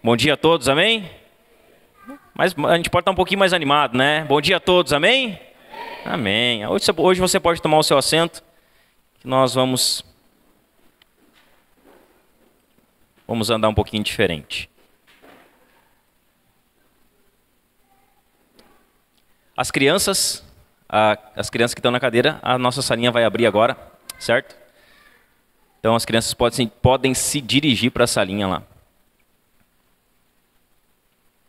Bom dia a todos, amém? Mas a gente pode estar um pouquinho mais animado, né? Bom dia a todos, amém? Amém. Hoje você pode tomar o seu assento, que nós vamos andar um pouquinho diferente. As crianças que estão na cadeira, a nossa salinha vai abrir agora, certo? Então as crianças podem se dirigir para a salinha lá.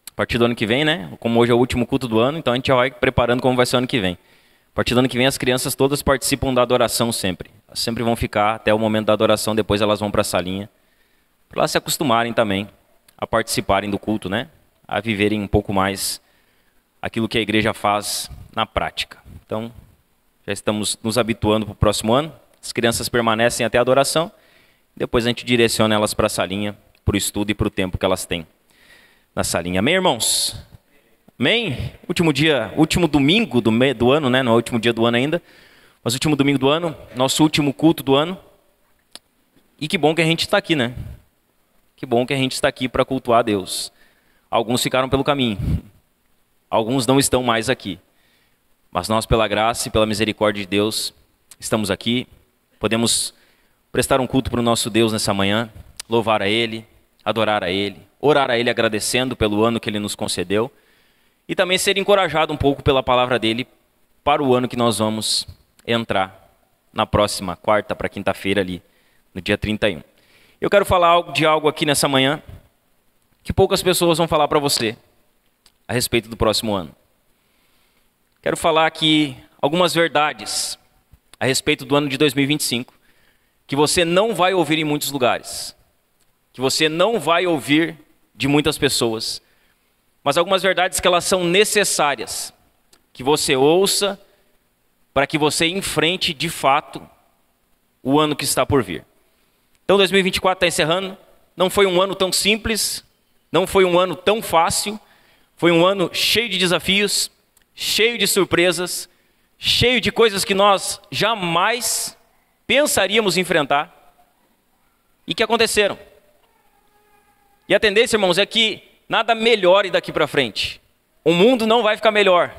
A partir do ano que vem, né? Como hoje é o último culto do ano, então a gente já vai preparando como vai ser o ano que vem. A partir do ano que vem, as crianças todas participam da adoração sempre. Elas sempre vão ficar até o momento da adoração, depois elas vão para a salinha. Para elas se acostumarem também a participarem do culto, né? A viverem um pouco mais aquilo que a igreja faz na prática. Então, já estamos nos habituando para o próximo ano. As crianças permanecem até a adoração. Depois a gente direciona elas para a salinha, para o estudo e para o tempo que elas têm na salinha. Amém, irmãos? Amém? Último domingo do ano, né? Não é o último dia do ano ainda, mas último domingo do ano, nosso último culto do ano. E que bom que a gente está aqui, né? Que bom que a gente está aqui para cultuar a Deus. Alguns ficaram pelo caminho. Alguns não estão mais aqui. Mas nós, pela graça e pela misericórdia de Deus, estamos aqui. Podemos prestar um culto para o nosso Deus nessa manhã, louvar a Ele, adorar a Ele, orar a Ele agradecendo pelo ano que Ele nos concedeu e também ser encorajado um pouco pela palavra dEle para o ano que nós vamos entrar na próxima quarta para quinta-feira ali, no dia 31. Eu quero falar de algo aqui nessa manhã que poucas pessoas vão falar para você a respeito do próximo ano. Quero falar aqui algumas verdades a respeito do ano de 2025 que você não vai ouvir em muitos lugares, que você não vai ouvir de muitas pessoas, mas algumas verdades que elas são necessárias que você ouça para que você enfrente de fato o ano que está por vir. Então 2024 está encerrando, não foi um ano tão simples, não foi um ano tão fácil, foi um ano cheio de desafios, cheio de surpresas, cheio de coisas que nós jamais pensaríamos enfrentar e que aconteceram. E a tendência, irmãos, é que nada melhore daqui para frente. O mundo não vai ficar melhor.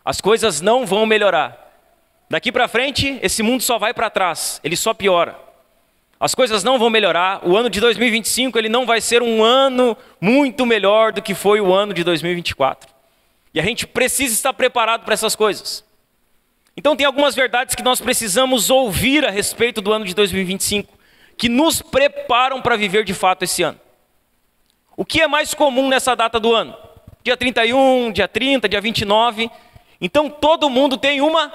As coisas não vão melhorar. Daqui para frente, esse mundo só vai para trás, ele só piora. As coisas não vão melhorar. O ano de 2025 ele não vai ser um ano muito melhor do que foi o ano de 2024. E a gente precisa estar preparado para essas coisas. Então tem algumas verdades que nós precisamos ouvir a respeito do ano de 2025, que nos preparam para viver de fato esse ano. O que é mais comum nessa data do ano? Dia 31, dia 30, dia 29. Então todo mundo tem uma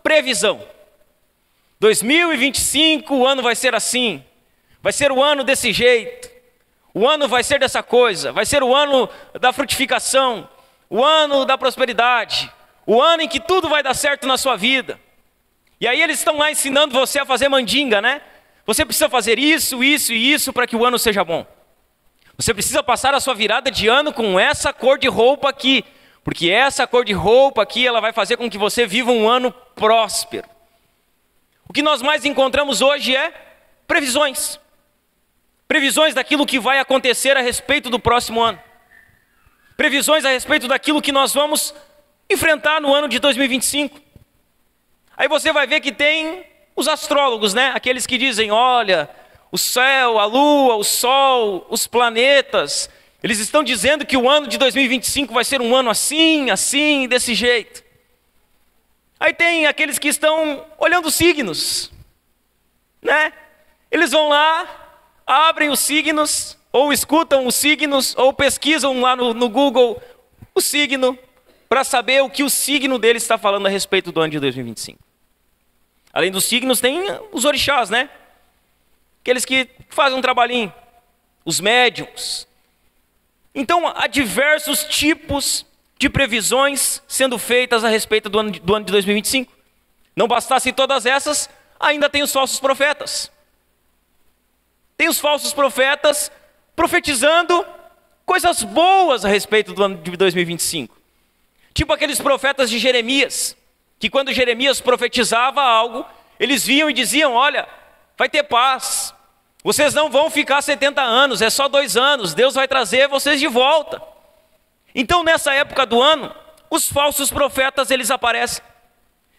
previsão. 2025, o ano vai ser assim. Vai ser o ano desse jeito. O ano vai ser dessa coisa. Vai ser o ano da frutificação. O ano da prosperidade. O ano em que tudo vai dar certo na sua vida. E aí eles estão lá ensinando você a fazer mandinga, né? Você precisa fazer isso, isso e isso para que o ano seja bom. Você precisa passar a sua virada de ano com essa cor de roupa aqui. Porque essa cor de roupa aqui, ela vai fazer com que você viva um ano próspero. O que nós mais encontramos hoje é previsões. Previsões daquilo que vai acontecer a respeito do próximo ano. Previsões a respeito daquilo que nós vamos enfrentar no ano de 2025. Aí você vai ver que tem os astrólogos, né? Aqueles que dizem, olha, o céu, a lua, o sol, os planetas, eles estão dizendo que o ano de 2025 vai ser um ano assim, assim, desse jeito. Aí tem aqueles que estão olhando os signos, né? Eles vão lá, abrem os signos, ou escutam os signos, ou pesquisam lá no Google o signo, para saber o que o signo dele está falando a respeito do ano de 2025. Além dos signos, tem os orixás, né? Aqueles que fazem um trabalhinho, os médiuns. Então, há diversos tipos de previsões sendo feitas a respeito do ano de 2025. Não bastasse todas essas, ainda tem os falsos profetas. Tem os falsos profetas profetizando coisas boas a respeito do ano de 2025. Tipo aqueles profetas de Jeremias, que quando Jeremias profetizava algo, eles vinham e diziam, olha, vai ter paz, Vocês não vão ficar 70 anos, é só 2 anos. Deus vai trazer vocês de volta. Então, nessa época do ano, os falsos profetas, eles aparecem,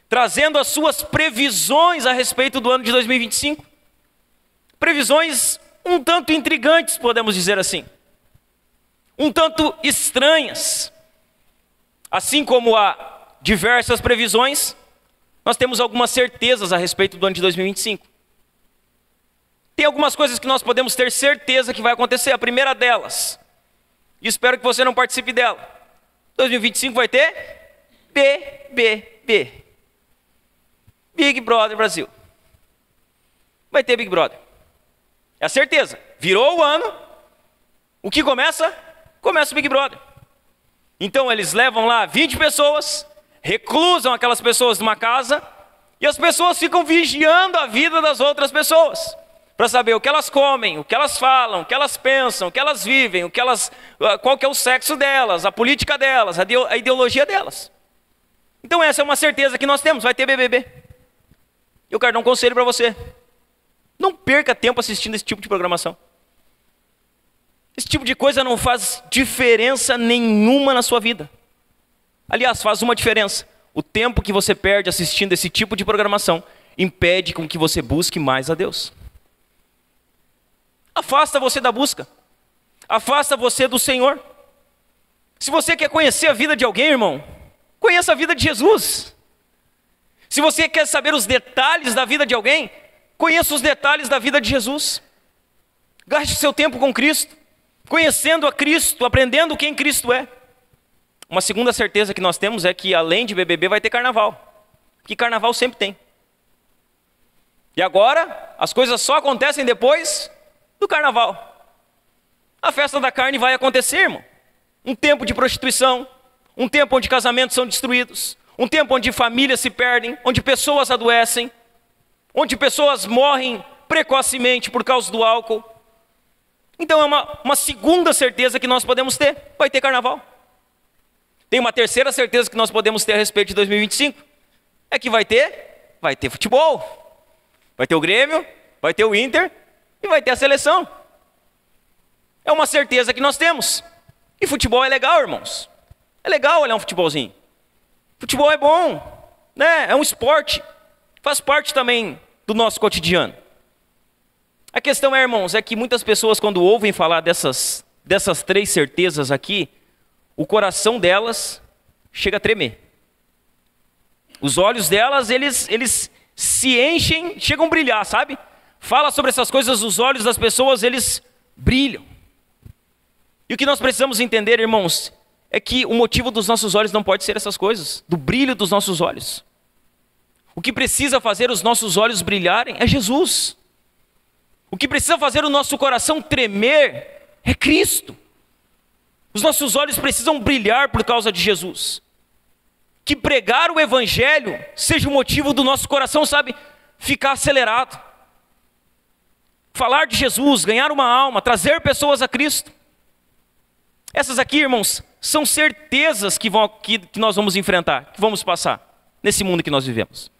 trazendo as suas previsões a respeito do ano de 2025. Previsões um tanto intrigantes, podemos dizer assim. Um tanto estranhas. Assim como há diversas previsões, nós temos algumas certezas a respeito do ano de 2025. Tem algumas coisas que nós podemos ter certeza que vai acontecer. A primeira delas, e espero que você não participe dela, 2025 vai ter BBB. Big Brother Brasil. Vai ter Big Brother. É a certeza. Virou o ano, o que começa? Começa o Big Brother. Então eles levam lá 20 pessoas, reclusam aquelas pessoas numa casa, e as pessoas ficam vigiando a vida das outras pessoas, para saber o que elas comem, o que elas falam, o que elas pensam, o que elas vivem, qual que é o sexo delas, a política delas, a ideologia delas. Então essa é uma certeza que nós temos, vai ter BBB. Eu quero dar um conselho para você. Não perca tempo assistindo esse tipo de programação. Esse tipo de coisa não faz diferença nenhuma na sua vida. Aliás, faz uma diferença. O tempo que você perde assistindo esse tipo de programação impede com que você busque mais a Deus. Afasta você da busca. Afasta você do Senhor. Se você quer conhecer a vida de alguém, irmão, conheça a vida de Jesus. Se você quer saber os detalhes da vida de alguém, conheça os detalhes da vida de Jesus. Gaste seu tempo com Cristo, conhecendo a Cristo, aprendendo quem Cristo é. Uma segunda certeza que nós temos é que além de BBB vai ter carnaval. Que carnaval sempre tem. E agora, as coisas só acontecem depois do carnaval. A festa da carne vai acontecer, irmão. Um tempo de prostituição, um tempo onde casamentos são destruídos, um tempo onde famílias se perdem, onde pessoas adoecem, onde pessoas morrem precocemente por causa do álcool. Então é uma segunda certeza que nós podemos ter, vai ter carnaval. Tem uma terceira certeza que nós podemos ter a respeito de 2025, é que vai ter futebol, vai ter o Grêmio, vai ter o Inter e vai ter a seleção. É uma certeza que nós temos. E futebol é legal, irmãos. É legal olhar um futebolzinho. Futebol é bom, né? É um esporte, faz parte também do nosso cotidiano. A questão é, irmãos, é que muitas pessoas quando ouvem falar dessas 3 certezas aqui, o coração delas chega a tremer. Os olhos delas, eles se enchem, chegam a brilhar, sabe? Fala sobre essas coisas, os olhos das pessoas, eles brilham. E o que nós precisamos entender, irmãos, é que o motivo dos nossos olhos não pode ser essas coisas, do brilho dos nossos olhos. O que precisa fazer os nossos olhos brilharem é Jesus. O que precisa fazer o nosso coração tremer é Cristo. Os nossos olhos precisam brilhar por causa de Jesus. Que pregar o Evangelho seja o motivo do nosso coração, sabe, ficar acelerado. Falar de Jesus, ganhar uma alma, trazer pessoas a Cristo. Essas aqui, irmãos, são certezas que nós vamos enfrentar, que vamos passar nesse mundo que nós vivemos.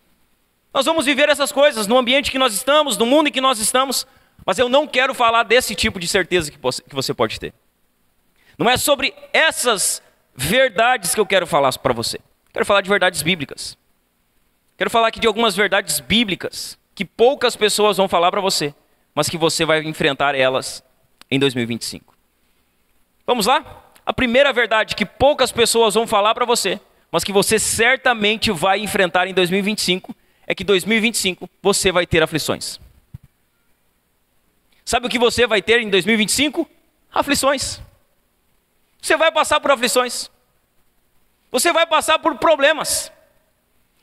Nós vamos viver essas coisas no ambiente que nós estamos, no mundo em que nós estamos, mas eu não quero falar desse tipo de certeza que você pode ter. Não é sobre essas verdades que eu quero falar para você. Quero falar de verdades bíblicas. Quero falar aqui de algumas verdades bíblicas que poucas pessoas vão falar para você, mas que você vai enfrentar elas em 2025. Vamos lá? A primeira verdade que poucas pessoas vão falar para você, mas que você certamente vai enfrentar em 2025, é que em 2025 você vai ter aflições. Sabe o que você vai ter em 2025? Aflições. Você vai passar por aflições. Você vai passar por problemas.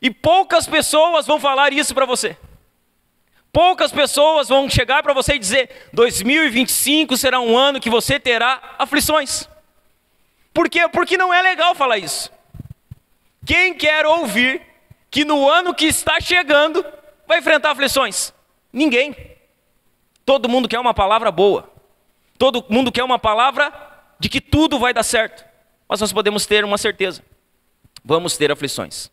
E poucas pessoas vão falar isso para você. Poucas pessoas vão chegar para você e dizer: 2025 será um ano que você terá aflições. Por quê? Porque não é legal falar isso. Quem quer ouvir que no ano que está chegando vai enfrentar aflições? Ninguém. Todo mundo quer uma palavra boa. Todo mundo quer uma palavra de que tudo vai dar certo. Mas nós podemos ter uma certeza: vamos ter aflições.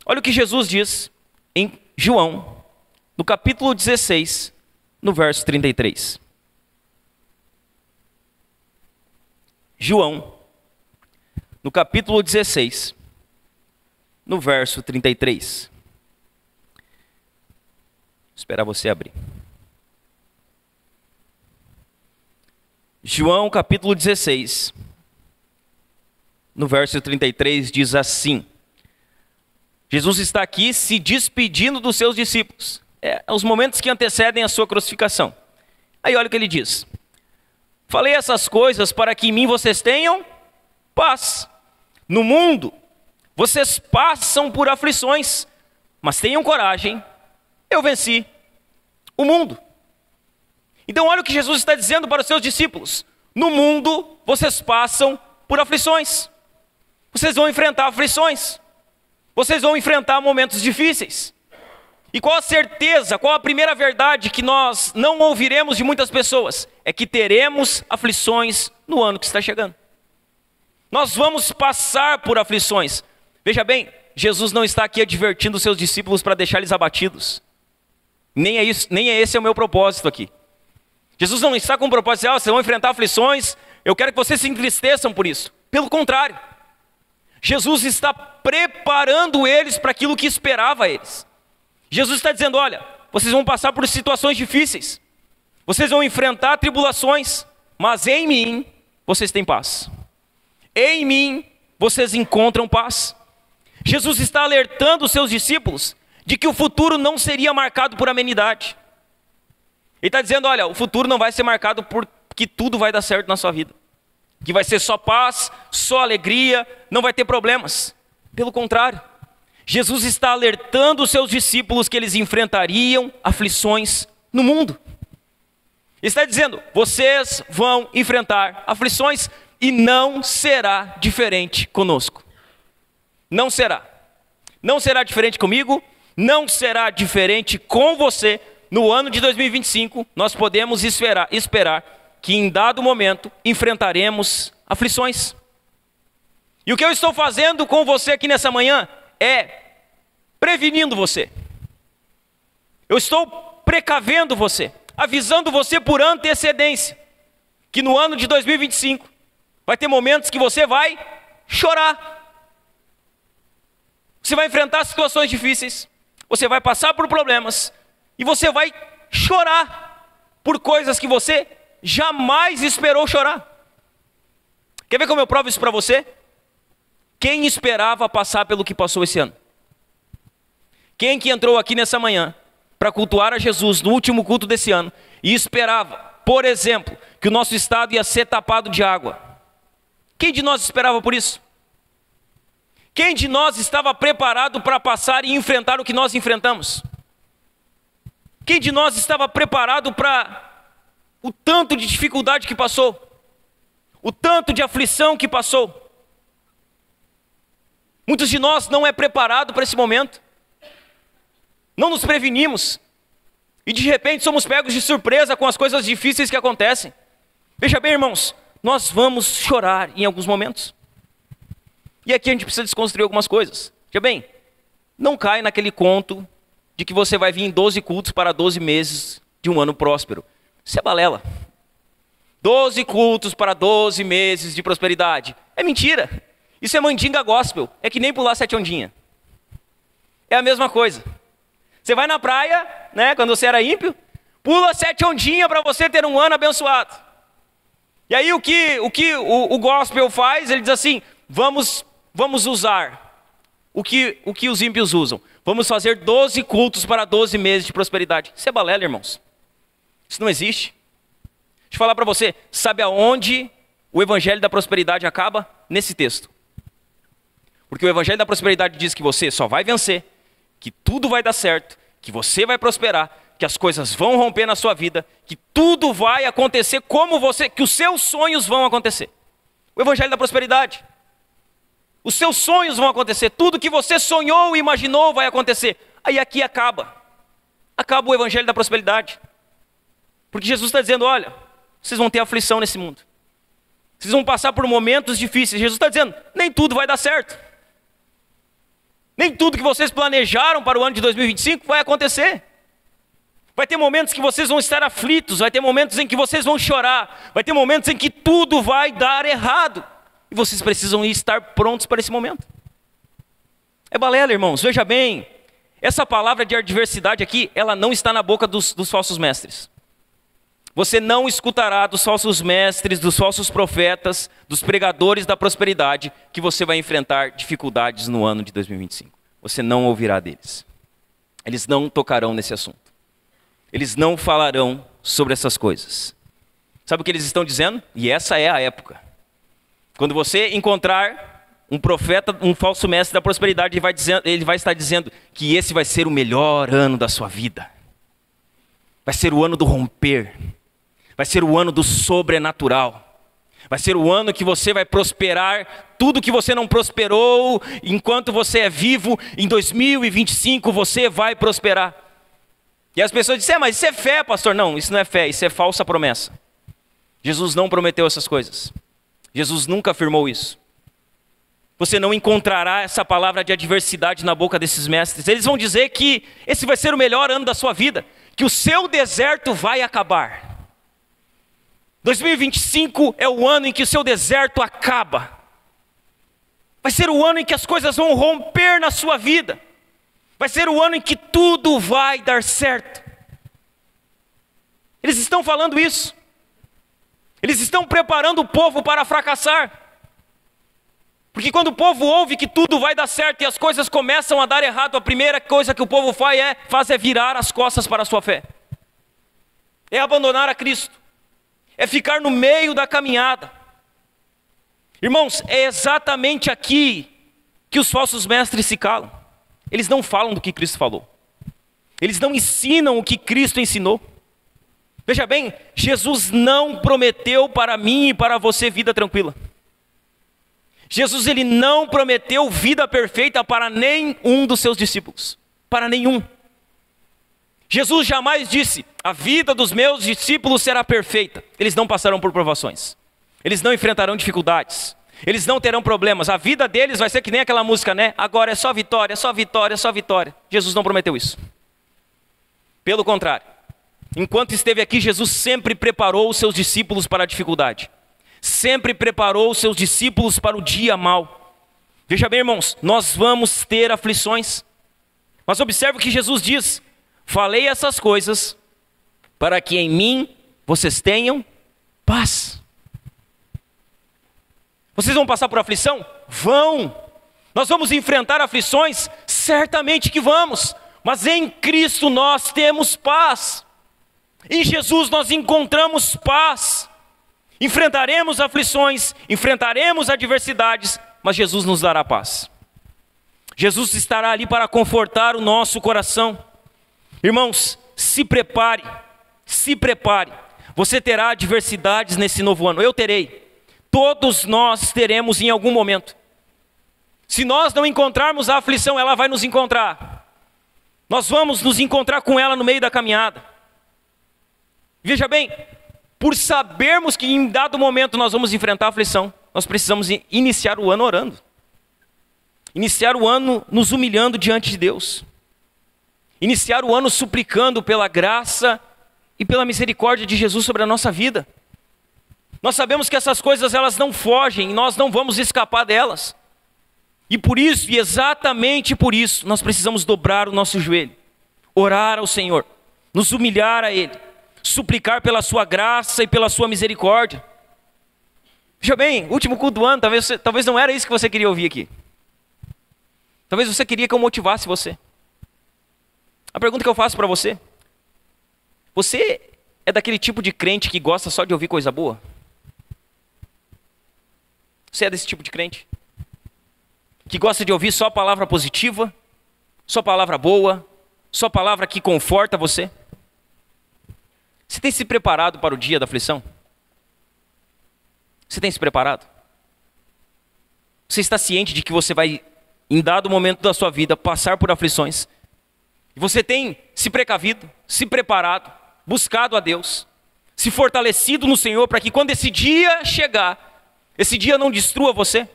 Olha o que Jesus diz em João, no capítulo 16, no verso 33. João, no capítulo 16, no verso 33. Vou esperar você abrir. João, capítulo 16, no verso 33, diz assim. Jesus está aqui se despedindo dos seus discípulos. Os momentos que antecedem a sua crucificação. Aí olha o que ele diz. Falei essas coisas para que em mim vocês tenham paz. No mundo, vocês passam por aflições, mas tenham coragem, eu venci o mundo. Então olha o que Jesus está dizendo para os seus discípulos. No mundo, vocês passam por aflições. Vocês vão enfrentar aflições. Vocês vão enfrentar momentos difíceis. E qual a certeza, qual a primeira verdade que nós não ouviremos de muitas pessoas? É que teremos aflições no ano que está chegando. Nós vamos passar por aflições. Veja bem, Jesus não está aqui advertindo os seus discípulos para deixar eles abatidos. Nem é esse o meu propósito aqui. Jesus não está com o propósito de vocês vão enfrentar aflições, eu quero que vocês se entristeçam por isso. Pelo contrário, Jesus está preparando eles para aquilo que esperava eles. Jesus está dizendo, olha, vocês vão passar por situações difíceis, vocês vão enfrentar tribulações, mas em mim vocês têm paz. Em mim vocês encontram paz. Jesus está alertando os seus discípulos de que o futuro não seria marcado por amenidade. Ele está dizendo, olha, o futuro não vai ser marcado por que tudo vai dar certo na sua vida. Que vai ser só paz, só alegria, não vai ter problemas. Pelo contrário, Jesus está alertando os seus discípulos que eles enfrentariam aflições no mundo. Ele está dizendo, vocês vão enfrentar aflições e não será diferente conosco. Não será. Não será diferente comigo, não será diferente com você. No ano de 2025, nós podemos esperar que em dado momento enfrentaremos aflições. E o que eu estou fazendo com você aqui nessa manhã é prevenindo você. Eu estou precavendo você, avisando você por antecedência, que no ano de 2025 vai ter momentos que você vai chorar. Você vai enfrentar situações difíceis, você vai passar por problemas, e você vai chorar por coisas que você jamais esperou chorar. Quer ver como eu provo isso para você? Quem esperava passar pelo que passou esse ano? Quem que entrou aqui nessa manhã para cultuar a Jesus no último culto desse ano e esperava, por exemplo, que o nosso estado ia ser tapado de água? Quem de nós esperava por isso? Quem de nós estava preparado para passar e enfrentar o que nós enfrentamos? Quem de nós estava preparado para o tanto de dificuldade que passou? O tanto de aflição que passou? Muitos de nós não é preparado para esse momento. Não nos prevenimos. E de repente somos pegos de surpresa com as coisas difíceis que acontecem. Veja bem, irmãos, nós vamos chorar em alguns momentos. E aqui a gente precisa desconstruir algumas coisas. Veja bem, não cai naquele conto de que você vai vir em 12 cultos para 12 meses de um ano próspero. Isso é balela. 12 cultos para 12 meses de prosperidade. É mentira. Isso é mandinga gospel. É que nem pular 7 ondinhas. É a mesma coisa. Você vai na praia, né, quando você era ímpio, pula 7 ondinhas para você ter um ano abençoado. E aí o que o gospel faz? Ele diz assim, vamos usar o que os ímpios usam. Vamos fazer 12 cultos para 12 meses de prosperidade. Isso é balela, irmãos. Isso não existe. Deixa eu falar para você, sabe aonde o evangelho da prosperidade acaba? Nesse texto. Porque o evangelho da prosperidade diz que você só vai vencer, que tudo vai dar certo, que você vai prosperar, que as coisas vão romper na sua vida, que tudo vai acontecer como você, que os seus sonhos vão acontecer. O evangelho da prosperidade. Os seus sonhos vão acontecer, tudo que você sonhou e imaginou vai acontecer. Aí aqui acaba o evangelho da prosperidade. Porque Jesus está dizendo, olha, vocês vão ter aflição nesse mundo. Vocês vão passar por momentos difíceis. Jesus está dizendo, nem tudo vai dar certo. Nem tudo que vocês planejaram para o ano de 2025 vai acontecer. Vai ter momentos que vocês vão estar aflitos, vai ter momentos em que vocês vão chorar, vai ter momentos em que tudo vai dar errado. E vocês precisam estar prontos para esse momento. É balela, irmãos, veja bem. Essa palavra de adversidade aqui, ela não está na boca dos falsos mestres. Você não escutará dos falsos mestres, dos falsos profetas, dos pregadores da prosperidade, que você vai enfrentar dificuldades no ano de 2025. Você não ouvirá deles. Eles não tocarão nesse assunto. Eles não falarão sobre essas coisas. Sabe o que eles estão dizendo? E essa é a época. Quando você encontrar um profeta, um falso mestre da prosperidade, ele vai estar dizendo que esse vai ser o melhor ano da sua vida. Vai ser o ano do romper. Vai ser o ano do sobrenatural. Vai ser o ano que você vai prosperar tudo que você não prosperou enquanto você é vivo. Em 2025 você vai prosperar. E as pessoas dizem, mas isso é fé, pastor. Não, isso não é fé, isso é falsa promessa. Jesus não prometeu essas coisas. Jesus nunca afirmou isso. Você não encontrará essa palavra de adversidade na boca desses mestres. Eles vão dizer que esse vai ser o melhor ano da sua vida, que o seu deserto vai acabar. 2025 é o ano em que o seu deserto acaba. Vai ser o ano em que as coisas vão romper na sua vida. Vai ser o ano em que tudo vai dar certo. Eles estão falando isso. Eles estão preparando o povo para fracassar. Porque quando o povo ouve que tudo vai dar certo e as coisas começam a dar errado, a primeira coisa que o povo faz é virar as costas para a sua fé. É abandonar a Cristo. É ficar no meio da caminhada. Irmãos, é exatamente aqui que os falsos mestres se calam. Eles não falam do que Cristo falou. Eles não ensinam o que Cristo ensinou. Veja bem, Jesus não prometeu para mim e para você vida tranquila. Jesus, ele não prometeu vida perfeita para nenhum dos seus discípulos. Para nenhum. Jesus jamais disse, a vida dos meus discípulos será perfeita. Eles não passarão por provações. Eles não enfrentarão dificuldades. Eles não terão problemas. A vida deles vai ser que nem aquela música, né? Agora é só vitória, só vitória, só vitória. Jesus não prometeu isso. Pelo contrário. Enquanto esteve aqui, Jesus sempre preparou os seus discípulos para a dificuldade. Sempre preparou os seus discípulos para o dia mau. Veja bem, irmãos, nós vamos ter aflições. Mas observe o que Jesus diz. Falei essas coisas para que em mim vocês tenham paz. Vocês vão passar por aflição? Vão. Nós vamos enfrentar aflições? Certamente que vamos. Mas em Cristo nós temos paz. Em Jesus nós encontramos paz. Enfrentaremos aflições, enfrentaremos adversidades, mas Jesus nos dará paz. Jesus estará ali para confortar o nosso coração. Irmãos, se prepare, se prepare. Você terá adversidades nesse novo ano, eu terei. Todos nós teremos em algum momento. Se nós não encontrarmos a aflição, ela vai nos encontrar. Nós vamos nos encontrar com ela no meio da caminhada. Veja bem, por sabermos que em dado momento nós vamos enfrentar a aflição, nós precisamos iniciar o ano orando. Iniciar o ano nos humilhando diante de Deus. Iniciar o ano suplicando pela graça e pela misericórdia de Jesus sobre a nossa vida. Nós sabemos que essas coisas elas não fogem, e nós não vamos escapar delas. E por isso, e exatamente por isso, nós precisamos dobrar o nosso joelho, orar ao Senhor, nos humilhar a Ele, suplicar pela sua graça e pela sua misericórdia. Veja bem, último culto do ano, talvez não era isso que você queria ouvir aqui. Talvez você queria que eu motivasse você. A pergunta que eu faço para você: você é daquele tipo de crente que gosta só de ouvir coisa boa? Você é desse tipo de crente? Que gosta de ouvir só palavra positiva? Só palavra boa? Só palavra que conforta você? Você tem se preparado para o dia da aflição? Você tem se preparado? Você está ciente de que você vai, em dado momento da sua vida, passar por aflições? E você tem se precavido, se preparado, buscado a Deus, se fortalecido no Senhor para que quando esse dia chegar, esse dia não destrua você?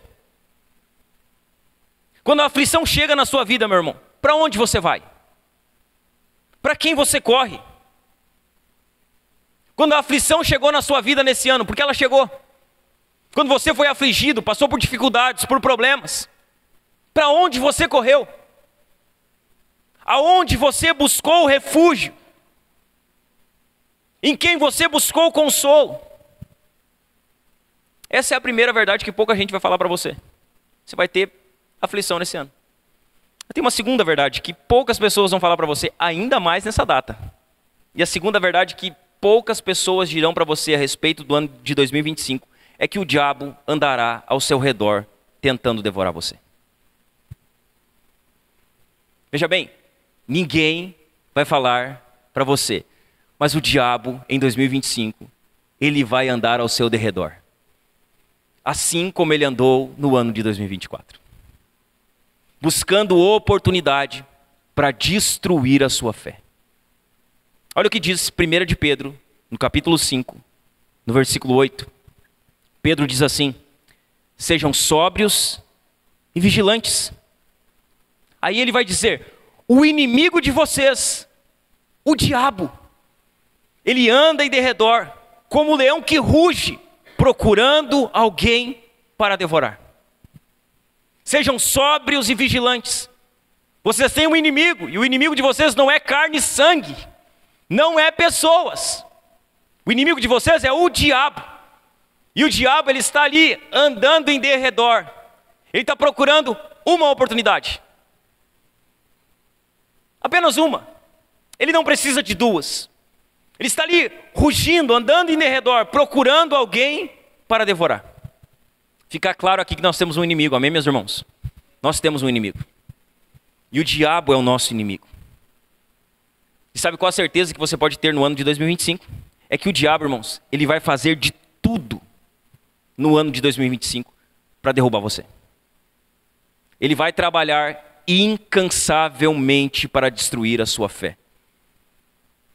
Quando a aflição chega na sua vida, meu irmão, para onde você vai? Para quem você corre? Quando a aflição chegou na sua vida nesse ano, porque ela chegou. Quando você foi afligido, passou por dificuldades, por problemas, para onde você correu? Aonde você buscou refúgio? Em quem você buscou consolo? Essa é a primeira verdade que pouca gente vai falar para você. Você vai ter aflição nesse ano. Tem uma segunda verdade que poucas pessoas vão falar para você, ainda mais nessa data. E a segunda verdade que poucas pessoas dirão para você a respeito do ano de 2025 é que o diabo andará ao seu redor tentando devorar você. Veja bem, ninguém vai falar para você, mas o diabo em 2025, ele vai andar ao seu derredor. Assim como ele andou no ano de 2024. Buscando oportunidade para destruir a sua fé. Olha o que diz 1 de Pedro, no capítulo 5, no versículo 8. Pedro diz assim: sejam sóbrios e vigilantes. Aí ele vai dizer: o inimigo de vocês, o diabo, ele anda em derredor, como um leão que ruge, procurando alguém para devorar. Sejam sóbrios e vigilantes. Vocês têm um inimigo, e o inimigo de vocês não é carne e sangue, não é pessoas. O inimigo de vocês é o diabo. E o diabo, ele está ali, andando em derredor. Ele está procurando uma oportunidade. Apenas uma. Ele não precisa de duas. Ele está ali, rugindo, andando em derredor, procurando alguém para devorar. Fica claro aqui que nós temos um inimigo, amém, meus irmãos? Nós temos um inimigo. E o diabo é o nosso inimigo. E sabe qual a certeza que você pode ter no ano de 2025? É que o diabo, irmãos, ele vai fazer de tudo no ano de 2025 para derrubar você. Ele vai trabalhar incansavelmente para destruir a sua fé.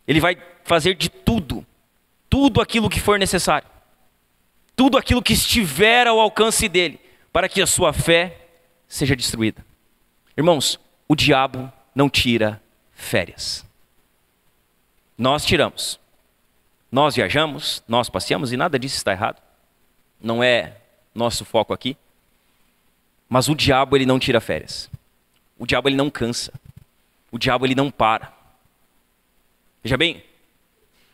Ele vai fazer de tudo, tudo aquilo que for necessário, tudo aquilo que estiver ao alcance dele, para que a sua fé seja destruída. Irmãos, o diabo não tira férias. Nós tiramos. Nós viajamos, nós passeamos e nada disso está errado. Não é nosso foco aqui. Mas o diabo, ele não tira férias. O diabo, ele não cansa. O diabo, ele não para. Veja bem,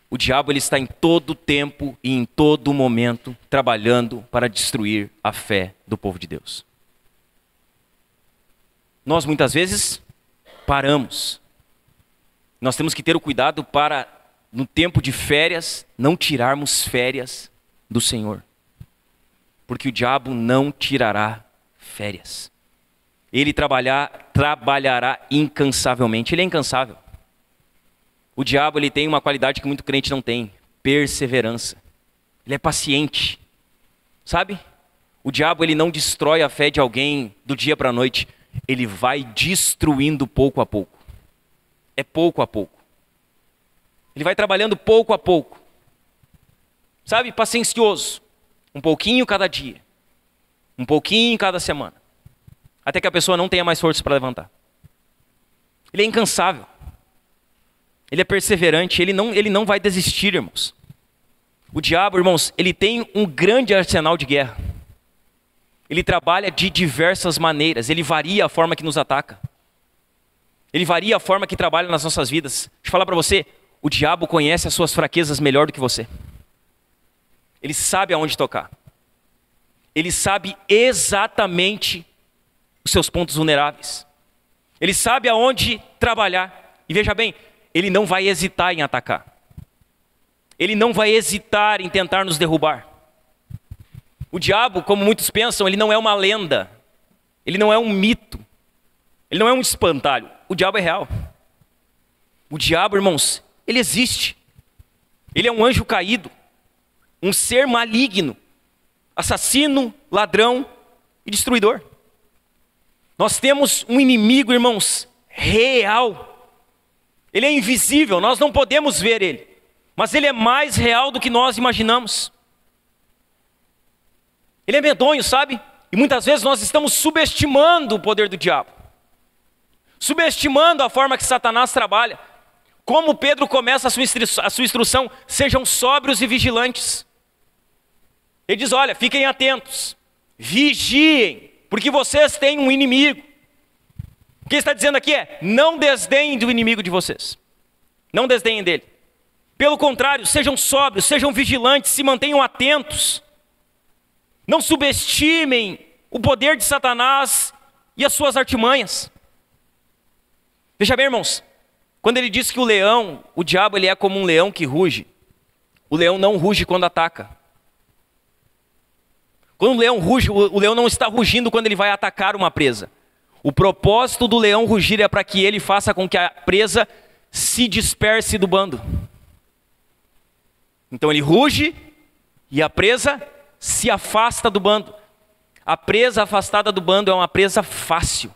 o diabo, ele está em todo tempo e em todo momento trabalhando para destruir a fé do povo de Deus. Nós muitas vezes paramos. Nós temos que ter o cuidado para, no tempo de férias, não tirarmos férias do Senhor. Porque o diabo não tirará férias. Ele trabalhará incansavelmente. Ele é incansável. O diabo, ele tem uma qualidade que muito crente não tem: perseverança. Ele é paciente. Sabe? O diabo, ele não destrói a fé de alguém do dia para a noite. Ele vai destruindo pouco a pouco. É pouco a pouco. Ele vai trabalhando pouco a pouco. Sabe? Paciencioso. Um pouquinho cada dia. Um pouquinho cada semana. Até que a pessoa não tenha mais força para levantar. Ele é incansável. Ele é perseverante. Ele não vai desistir, irmãos. O diabo, irmãos, ele tem um grande arsenal de guerra. Ele trabalha de diversas maneiras. Ele varia a forma que nos ataca. Ele varia a forma que trabalha nas nossas vidas. Deixa eu falar para você, o diabo conhece as suas fraquezas melhor do que você. Ele sabe aonde tocar. Ele sabe exatamente os seus pontos vulneráveis. Ele sabe aonde trabalhar. E veja bem, ele não vai hesitar em atacar. Ele não vai hesitar em tentar nos derrubar. O diabo, como muitos pensam, ele não é uma lenda. Ele não é um mito. Ele não é um espantalho. O diabo é real. O diabo, irmãos, ele existe. Ele é um anjo caído. Um ser maligno. Assassino, ladrão e destruidor. Nós temos um inimigo, irmãos, real. Ele é invisível, nós não podemos ver ele. Mas ele é mais real do que nós imaginamos. Ele é medonho, sabe? E muitas vezes nós estamos subestimando o poder do diabo. Subestimando a forma que Satanás trabalha. Como Pedro começa a sua instrução? Sejam sóbrios e vigilantes. Ele diz, olha, fiquem atentos, vigiem, porque vocês têm um inimigo. O que ele está dizendo aqui é, não desdenhem do inimigo de vocês. Não desdenhem dele. Pelo contrário, sejam sóbrios, sejam vigilantes, se mantenham atentos. Não subestimem o poder de Satanás e as suas artimanhas. Veja bem, irmãos, quando ele diz que o diabo ele é como um leão que ruge, o leão não ruge quando ataca. Quando o leão ruge, o leão não está rugindo quando ele vai atacar uma presa. O propósito do leão rugir é para que ele faça com que a presa se disperse do bando. Então ele ruge e a presa se afasta do bando. A presa afastada do bando é uma presa fácil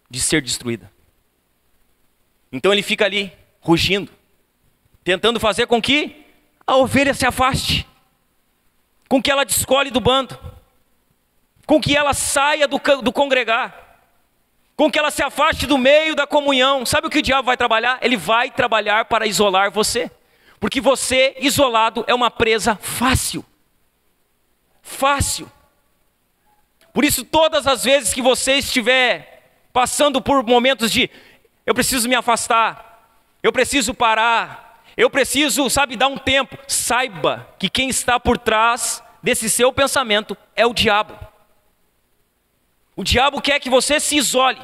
de ser destruída. Então ele fica ali, rugindo, tentando fazer com que a ovelha se afaste, com que ela descole do bando, com que ela saia do congregar, com que ela se afaste do meio da comunhão. Sabe o que o diabo vai trabalhar? Ele vai trabalhar para isolar você, porque você, isolado, é uma presa fácil. Fácil. Por isso, todas as vezes que você estiver passando por momentos de eu preciso me afastar, eu preciso parar, eu preciso, dar um tempo, saiba que quem está por trás desse seu pensamento é o diabo. O diabo quer que você se isole,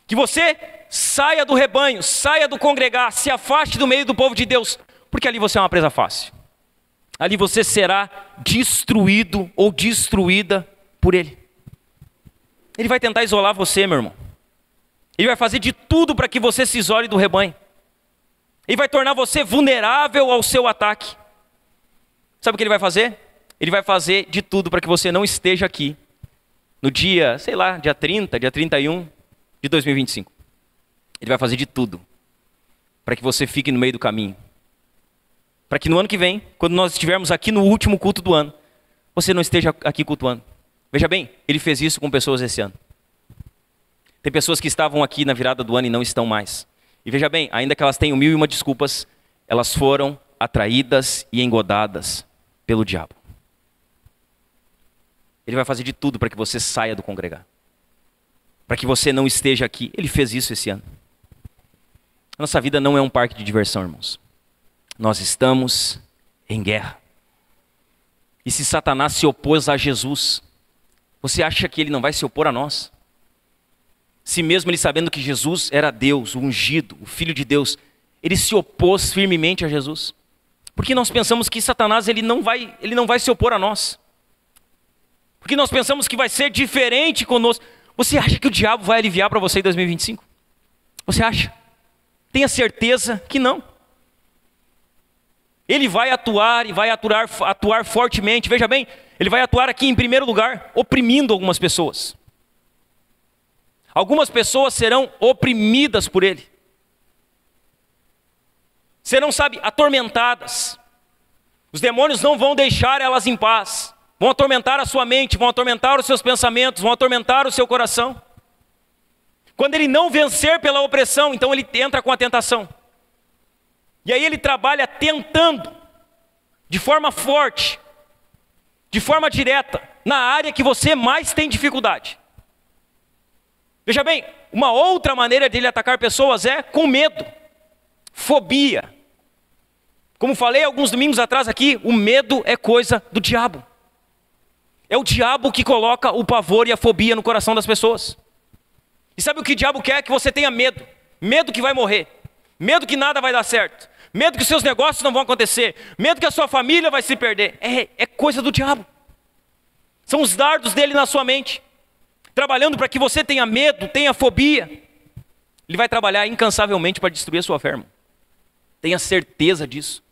que você saia do rebanho, saia do congregar, se afaste do meio do povo de Deus, porque ali você é uma presa fácil. Ali você será destruído ou destruída por ele. Ele vai tentar isolar você, meu irmão. Ele vai fazer de tudo para que você se isole do rebanho. Ele vai tornar você vulnerável ao seu ataque. Sabe o que ele vai fazer? Ele vai fazer de tudo para que você não esteja aqui no dia, dia 30, dia 31 de 2025. Ele vai fazer de tudo para que você fique no meio do caminho. Para que no ano que vem, quando nós estivermos aqui no último culto do ano, você não esteja aqui cultuando. Veja bem, ele fez isso com pessoas esse ano. Tem pessoas que estavam aqui na virada do ano e não estão mais. E veja bem, ainda que elas tenham 1001 desculpas, elas foram atraídas e engodadas pelo diabo. Ele vai fazer de tudo para que você saia do congregar. Para que você não esteja aqui. Ele fez isso esse ano. A nossa vida não é um parque de diversão, irmãos. Nós estamos em guerra. E se Satanás se opôs a Jesus, você acha que ele não vai se opor a nós? Se mesmo ele sabendo que Jesus era Deus, o ungido, o Filho de Deus, ele se opôs firmemente a Jesus. Porque nós pensamos que Satanás ele não vai se opor a nós. Porque nós pensamos que vai ser diferente conosco. Você acha que o diabo vai aliviar para você em 2025? Você acha? Tenha certeza que não. Ele vai atuar e vai atuar fortemente. Veja bem, ele vai atuar aqui em primeiro lugar, oprimindo algumas pessoas. Algumas pessoas serão oprimidas por ele. Serão, atormentadas. Os demônios não vão deixar elas em paz. Vão atormentar a sua mente, vão atormentar os seus pensamentos, vão atormentar o seu coração. Quando ele não vencer pela opressão, então ele entra com a tentação. E aí ele trabalha tentando, de forma forte, de forma direta, na área que você mais tem dificuldade. Veja bem, uma outra maneira de ele atacar pessoas é com medo, fobia. Como falei alguns domingos atrás aqui, o medo é coisa do diabo. É o diabo que coloca o pavor e a fobia no coração das pessoas. E sabe o que o diabo quer? Que você tenha medo. Medo que vai morrer. Medo que nada vai dar certo. Medo que os seus negócios não vão acontecer. Medo que a sua família vai se perder. É coisa do diabo. São os dardos dele na sua mente. Trabalhando para que você tenha medo, tenha fobia. Ele vai trabalhar incansavelmente para destruir a sua fé, irmão. Tenha certeza disso.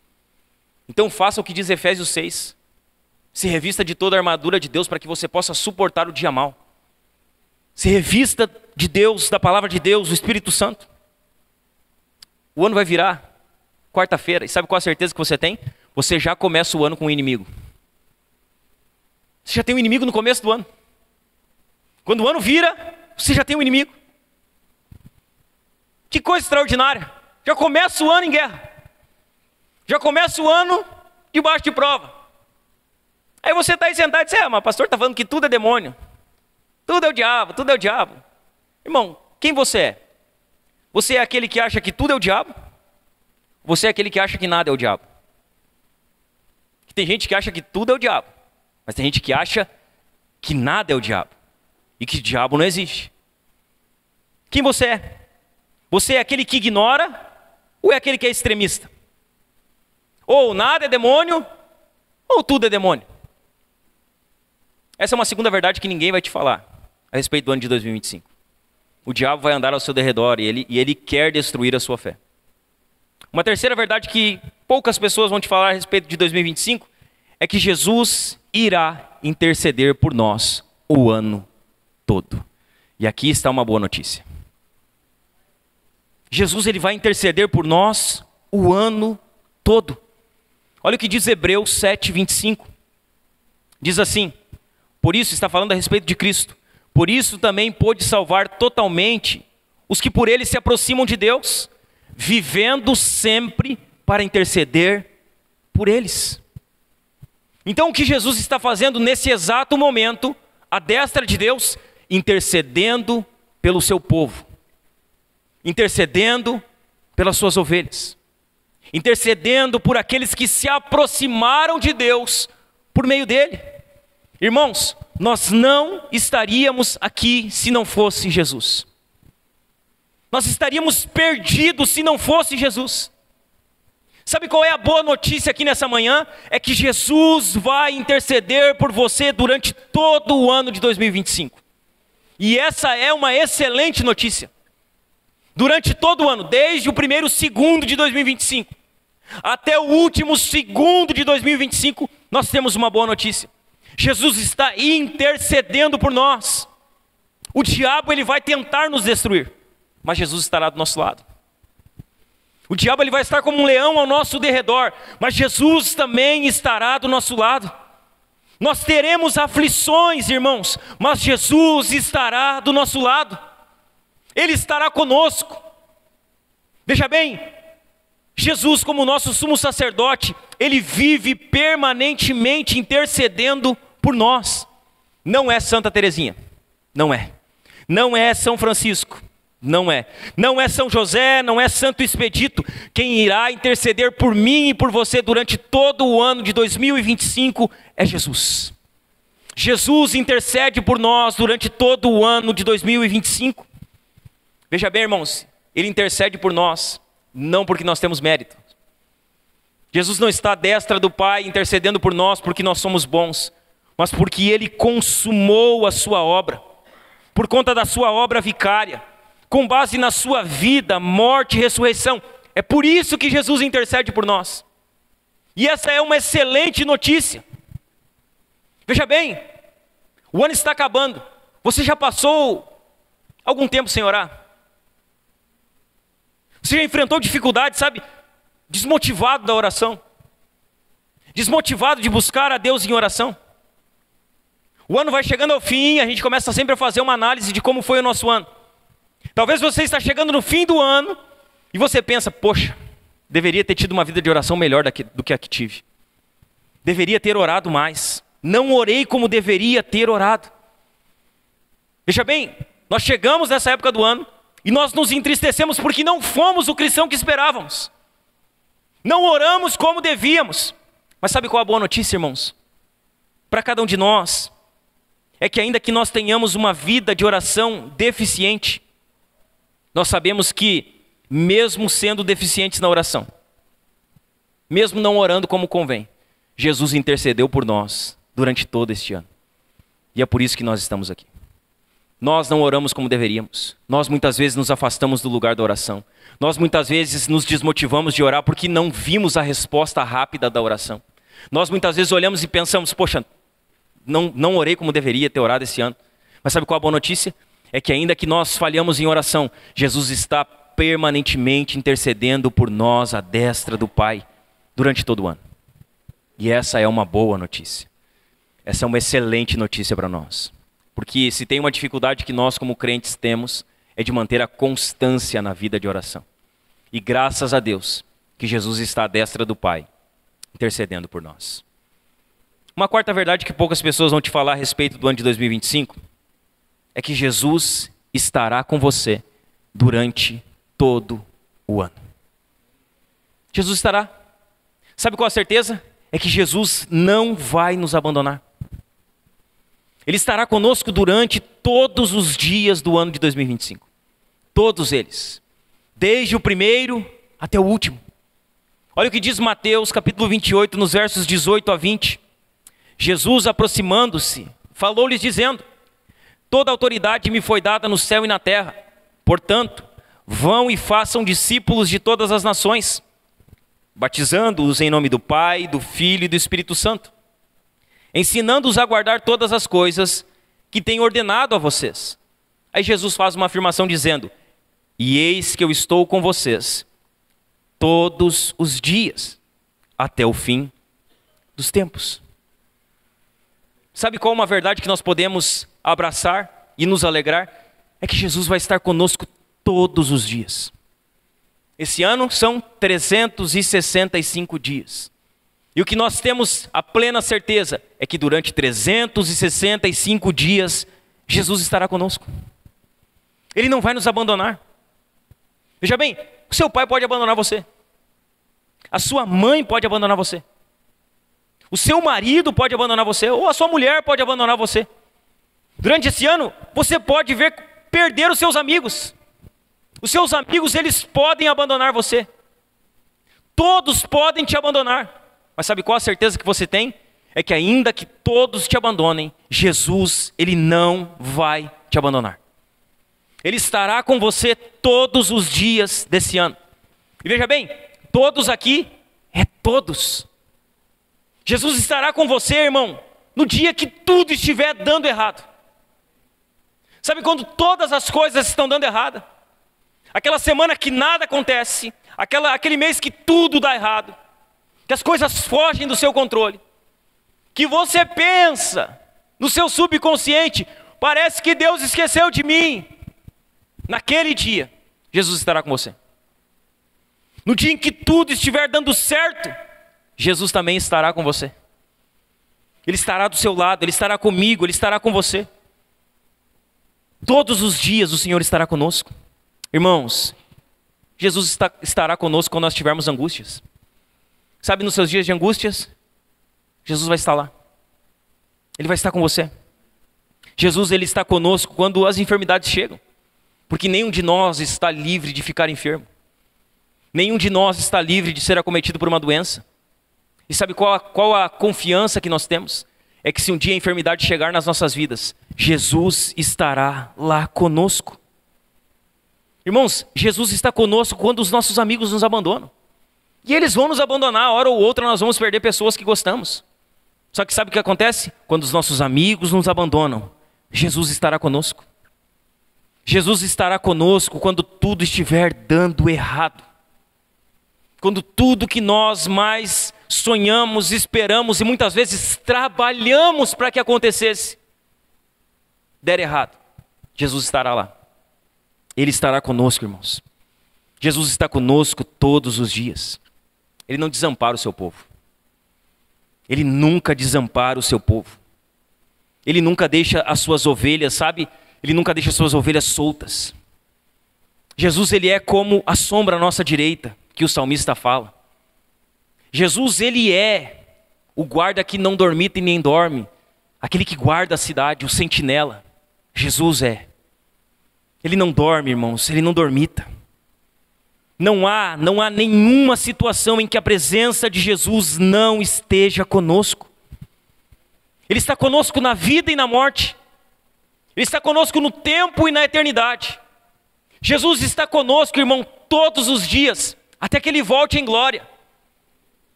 Então faça o que diz Efésios 6. Se revista de toda a armadura de Deus para que você possa suportar o dia mau. Se revista de Deus, da palavra de Deus, do Espírito Santo. O ano vai virar quarta-feira. E sabe qual a certeza que você tem? Você já começa o ano com um inimigo. Você já tem um inimigo no começo do ano. Quando o ano vira, você já tem um inimigo. Que coisa extraordinária. Já começa o ano em guerra. Já começa o ano debaixo de prova. Aí você está aí sentado e diz, mas o pastor está falando que tudo é demônio. Tudo é o diabo, tudo é o diabo. Irmão, quem você é? Você é aquele que acha que tudo é o diabo? Você é aquele que acha que nada é o diabo? Tem gente que acha que tudo é o diabo. Mas tem gente que acha que nada é o diabo. E que o diabo não existe. Quem você é? Você é aquele que ignora ou é aquele que é extremista? Ou nada é demônio, ou tudo é demônio. Essa é uma segunda verdade que ninguém vai te falar a respeito do ano de 2025. O diabo vai andar ao seu derredor e ele quer destruir a sua fé. Uma terceira verdade que poucas pessoas vão te falar a respeito de 2025 é que Jesus irá interceder por nós o ano todo. E aqui está uma boa notícia. Jesus ele vai interceder por nós o ano todo. Olha o que diz Hebreus 7:25. Diz assim: por isso, está falando a respeito de Cristo, por isso também pôde salvar totalmente os que por ele se aproximam de Deus, vivendo sempre para interceder por eles. Então o que Jesus está fazendo nesse exato momento, à destra de Deus, intercedendo pelo seu povo, intercedendo pelas suas ovelhas, intercedendo por aqueles que se aproximaram de Deus por meio dele. Irmãos, nós não estaríamos aqui se não fosse Jesus. Nós estaríamos perdidos se não fosse Jesus. Sabe qual é a boa notícia aqui nessa manhã? É que Jesus vai interceder por você durante todo o ano de 2025. E essa é uma excelente notícia. Durante todo o ano, desde o primeiro segundo de 2025 até o último segundo de 2025, nós temos uma boa notícia. Jesus está intercedendo por nós. O diabo ele vai tentar nos destruir, mas Jesus estará do nosso lado. O diabo ele vai estar como um leão ao nosso derredor, mas Jesus também estará do nosso lado. Nós teremos aflições, irmãos, mas Jesus estará do nosso lado. Ele estará conosco. Veja bem, Jesus como nosso sumo sacerdote, ele vive permanentemente intercedendo por nós. Não é Santa Teresinha, não é. Não é São Francisco, não é. Não é São José, não é Santo Expedito. Quem irá interceder por mim e por você durante todo o ano de 2025 é Jesus. Jesus intercede por nós durante todo o ano de 2025. Veja bem, irmãos, ele intercede por nós, não porque nós temos mérito. Jesus não está à destra do Pai intercedendo por nós porque nós somos bons, mas porque ele consumou a sua obra, por conta da sua obra vicária, com base na sua vida, morte e ressurreição. É por isso que Jesus intercede por nós. E essa é uma excelente notícia. Veja bem, o ano está acabando. Você já passou algum tempo sem orar? Você já enfrentou dificuldade, sabe? Desmotivado da oração. Desmotivado de buscar a Deus em oração. O ano vai chegando ao fim, a gente começa sempre a fazer uma análise de como foi o nosso ano. Talvez você está chegando no fim do ano e você pensa, poxa, deveria ter tido uma vida de oração melhor do que a que tive. Deveria ter orado mais. Não orei como deveria ter orado. Veja bem, nós chegamos nessa época do ano e nós nos entristecemos porque não fomos o cristão que esperávamos. Não oramos como devíamos. Mas sabe qual é a boa notícia, irmãos? Para cada um de nós, é que ainda que nós tenhamos uma vida de oração deficiente, nós sabemos que, mesmo sendo deficientes na oração, mesmo não orando como convém, Jesus intercedeu por nós durante todo este ano. E é por isso que nós estamos aqui. Nós não oramos como deveríamos. Nós muitas vezes nos afastamos do lugar da oração. Nós muitas vezes nos desmotivamos de orar porque não vimos a resposta rápida da oração. Nós muitas vezes olhamos e pensamos, poxa, não orei como deveria ter orado esse ano. Mas sabe qual a boa notícia? É que ainda que nós falhamos em oração, Jesus está permanentemente intercedendo por nós à destra do Pai durante todo o ano. E essa é uma boa notícia. Essa é uma excelente notícia para nós. Porque se tem uma dificuldade que nós como crentes temos, é de manter a constância na vida de oração. E graças a Deus que Jesus está à destra do Pai, intercedendo por nós. Uma quarta verdade que poucas pessoas vão te falar a respeito do ano de 2025 é que Jesus estará com você durante todo o ano. Jesus estará. Sabe qual a certeza? É que Jesus não vai nos abandonar. Ele estará conosco durante todos os dias do ano de 2025. Todos eles. Desde o primeiro até o último. Olha o que diz Mateus capítulo 28, nos versos 18 a 20. Jesus, aproximando-se, falou-lhes dizendo: toda autoridade me foi dada no céu e na terra. Portanto, vão e façam discípulos de todas as nações, batizando-os em nome do Pai, do Filho e do Espírito Santo, ensinando-os a guardar todas as coisas que tenho ordenado a vocês. Aí Jesus faz uma afirmação dizendo: e eis que eu estou com vocês todos os dias, até o fim dos tempos. Sabe qual uma verdade que nós podemos abraçar e nos alegrar? É que Jesus vai estar conosco todos os dias. Esse ano são 365 dias. E o que nós temos a plena certeza é que durante 365 dias, Jesus estará conosco. Ele não vai nos abandonar. Veja bem, o seu pai pode abandonar você. A sua mãe pode abandonar você. O seu marido pode abandonar você. Ou a sua mulher pode abandonar você. Durante esse ano, você pode perder os seus amigos. Os seus amigos, eles podem abandonar você. Todos podem te abandonar. Mas sabe qual a certeza que você tem? É que ainda que todos te abandonem, Jesus, Ele não vai te abandonar. Ele estará com você todos os dias desse ano. E veja bem, todos aqui é todos. Jesus estará com você, irmão, no dia que tudo estiver dando errado. Sabe quando todas as coisas estão dando errado? Aquela semana que nada acontece, aquele mês que tudo dá errado, que as coisas fogem do seu controle, que você pensa no seu subconsciente, parece que Deus esqueceu de mim. Naquele dia, Jesus estará com você. No dia em que tudo estiver dando certo, Jesus também estará com você. Ele estará do seu lado, Ele estará comigo, Ele estará com você. Todos os dias o Senhor estará conosco. Irmãos, Jesus estará conosco quando nós tivermos angústias. Sabe, nos seus dias de angústias, Jesus vai estar lá. Ele vai estar com você. Jesus, Ele está conosco quando as enfermidades chegam. Porque nenhum de nós está livre de ficar enfermo. Nenhum de nós está livre de ser acometido por uma doença. E sabe qual a confiança que nós temos? É que se um dia a enfermidade chegar nas nossas vidas, Jesus estará lá conosco. Irmãos, Jesus está conosco quando os nossos amigos nos abandonam. E eles vão nos abandonar, hora ou outra nós vamos perder pessoas que gostamos. Só que sabe o que acontece? Quando os nossos amigos nos abandonam, Jesus estará conosco. Jesus estará conosco quando tudo estiver dando errado. Quando tudo que nós mais sonhamos, esperamos e muitas vezes trabalhamos para que acontecesse, der errado, Jesus estará lá. Ele estará conosco, irmãos. Jesus está conosco todos os dias. Ele não desampara o seu povo. Ele nunca desampara o seu povo. Ele nunca deixa as suas ovelhas, sabe? Ele nunca deixa as suas ovelhas soltas. Jesus, Ele é como a sombra à nossa direita, que o salmista fala. Jesus, Ele é o guarda que não dormita e nem dorme. Aquele que guarda a cidade, o sentinela. Jesus é. Ele não dorme, irmãos, Ele não dormita. Não há nenhuma situação em que a presença de Jesus não esteja conosco. Ele está conosco na vida e na morte. Ele está conosco no tempo e na eternidade. Jesus está conosco, irmão, todos os dias, até que Ele volte em glória.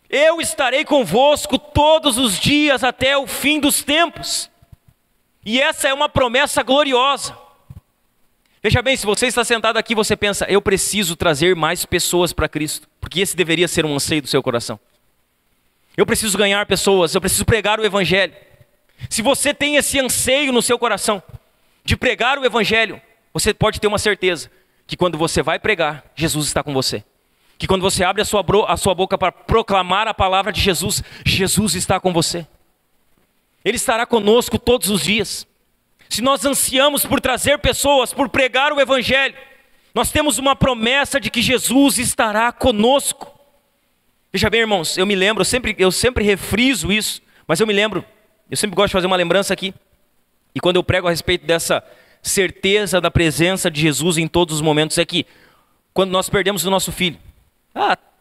Eu estarei convosco todos os dias até o fim dos tempos. E essa é uma promessa gloriosa. Veja bem, se você está sentado aqui, você pensa: eu preciso trazer mais pessoas para Cristo, porque esse deveria ser um anseio do seu coração. Eu preciso ganhar pessoas, eu preciso pregar o Evangelho. Se você tem esse anseio no seu coração de pregar o Evangelho, você pode ter uma certeza que quando você vai pregar, Jesus está com você. Que quando você abre a sua boca para proclamar a palavra de Jesus, Jesus está com você. Ele estará conosco todos os dias. Se nós ansiamos por trazer pessoas, por pregar o Evangelho, nós temos uma promessa de que Jesus estará conosco. Veja bem, irmãos, eu me lembro, eu sempre refriso isso, mas eu sempre gosto de fazer uma lembrança aqui. E quando eu prego a respeito dessa certeza da presença de Jesus em todos os momentos, é que quando nós perdemos o nosso filho,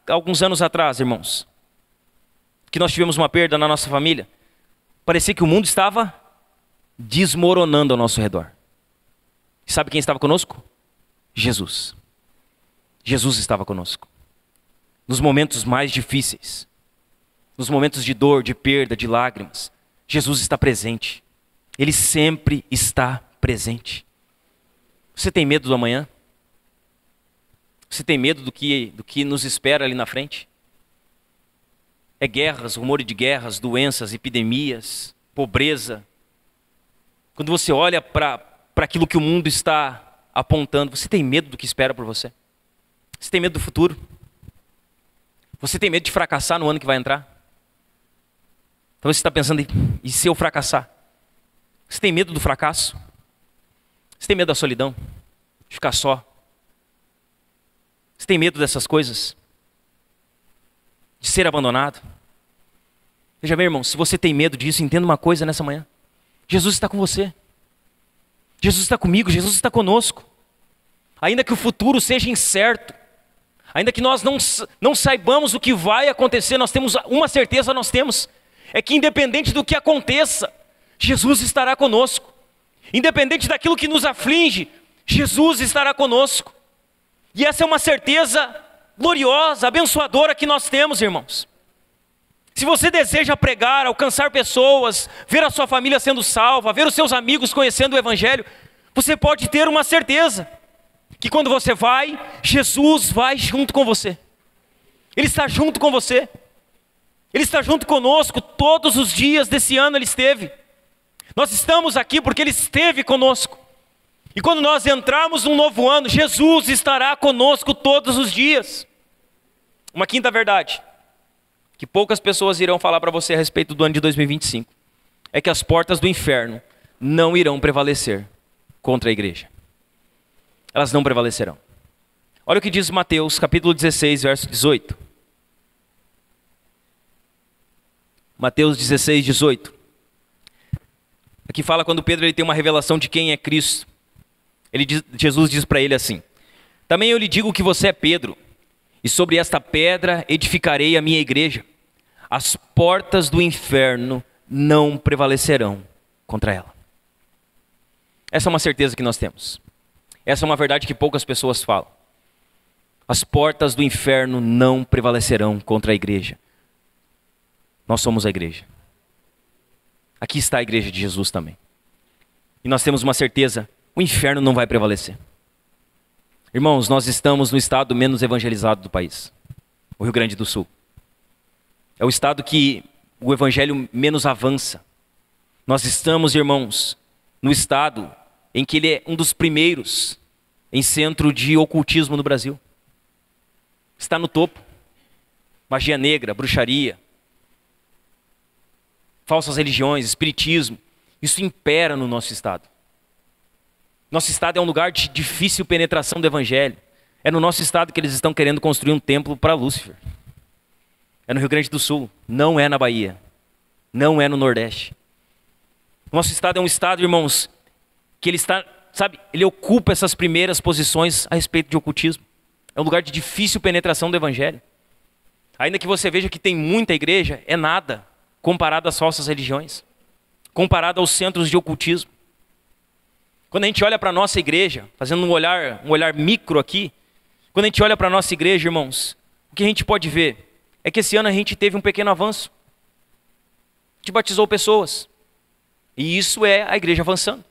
alguns anos atrás, irmãos, que nós tivemos uma perda na nossa família, parecia que o mundo estava desmoronando ao nosso redor. E sabe quem estava conosco? Jesus. Jesus estava conosco. Nos momentos mais difíceis, nos momentos de dor, de perda, de lágrimas, Jesus está presente. Ele sempre está presente. Você tem medo do amanhã? Você tem medo do que nos espera ali na frente? É guerras, rumor de guerras, doenças, epidemias, pobreza. Quando você olha para aquilo que o mundo está apontando, você tem medo do que espera por você? Você tem medo do futuro? Você tem medo de fracassar no ano que vai entrar? Talvez você está pensando, e se eu fracassar? Você tem medo do fracasso? Você tem medo da solidão? De ficar só? Você tem medo dessas coisas? De ser abandonado? Veja bem, irmão, se você tem medo disso, entenda uma coisa nessa manhã. Jesus está com você. Jesus está comigo, Jesus está conosco. Ainda que o futuro seja incerto, ainda que nós não saibamos o que vai acontecer, nós temos uma certeza, é que independente do que aconteça, Jesus estará conosco. Independente daquilo que nos aflige, Jesus estará conosco. E essa é uma certeza gloriosa, abençoadora que nós temos, irmãos. Se você deseja pregar, alcançar pessoas, ver a sua família sendo salva, ver os seus amigos conhecendo o Evangelho, você pode ter uma certeza, que quando você vai, Jesus vai junto com você. Ele está junto com você. Ele está junto conosco todos os dias desse ano, Ele esteve. Nós estamos aqui porque Ele esteve conosco. E quando nós entrarmos num novo ano, Jesus estará conosco todos os dias. Uma quinta verdade, que poucas pessoas irão falar para você a respeito do ano de 2025, é que as portas do inferno não irão prevalecer contra a igreja. Elas não prevalecerão. Olha o que diz Mateus, capítulo 16, verso 18. Mateus 16, 18. Aqui fala quando Pedro ele tem uma revelação de quem é Cristo. Jesus diz para ele assim: também eu lhe digo que você é Pedro, e sobre esta pedra edificarei a minha igreja. As portas do inferno não prevalecerão contra ela. Essa é uma certeza que nós temos. Essa é uma verdade que poucas pessoas falam. As portas do inferno não prevalecerão contra a igreja. Nós somos a igreja. Aqui está a igreja de Jesus também. E nós temos uma certeza: o inferno não vai prevalecer. Irmãos, nós estamos no estado menos evangelizado do país, o Rio Grande do Sul. É o estado que o evangelho menos avança. Nós estamos, irmãos, no estado em que ele é um dos primeiros em centro de ocultismo no Brasil. Está no topo. Magia negra, bruxaria, falsas religiões, espiritismo. Isso impera no nosso estado. Nosso estado é um lugar de difícil penetração do evangelho. É no nosso estado que eles estão querendo construir um templo para Lúcifer. É no Rio Grande do Sul, não é na Bahia, não é no Nordeste. Nosso estado é um estado, irmãos, que ele está, ele ocupa essas primeiras posições a respeito de ocultismo. É um lugar de difícil penetração do evangelho. Ainda que você veja que tem muita igreja, é nada comparado às falsas religiões, comparado aos centros de ocultismo. Quando a gente olha para a nossa igreja, fazendo um olhar micro aqui, quando a gente olha para a nossa igreja, irmãos, o que a gente pode ver é que esse ano a gente teve um pequeno avanço. A gente batizou pessoas. E isso é a igreja avançando.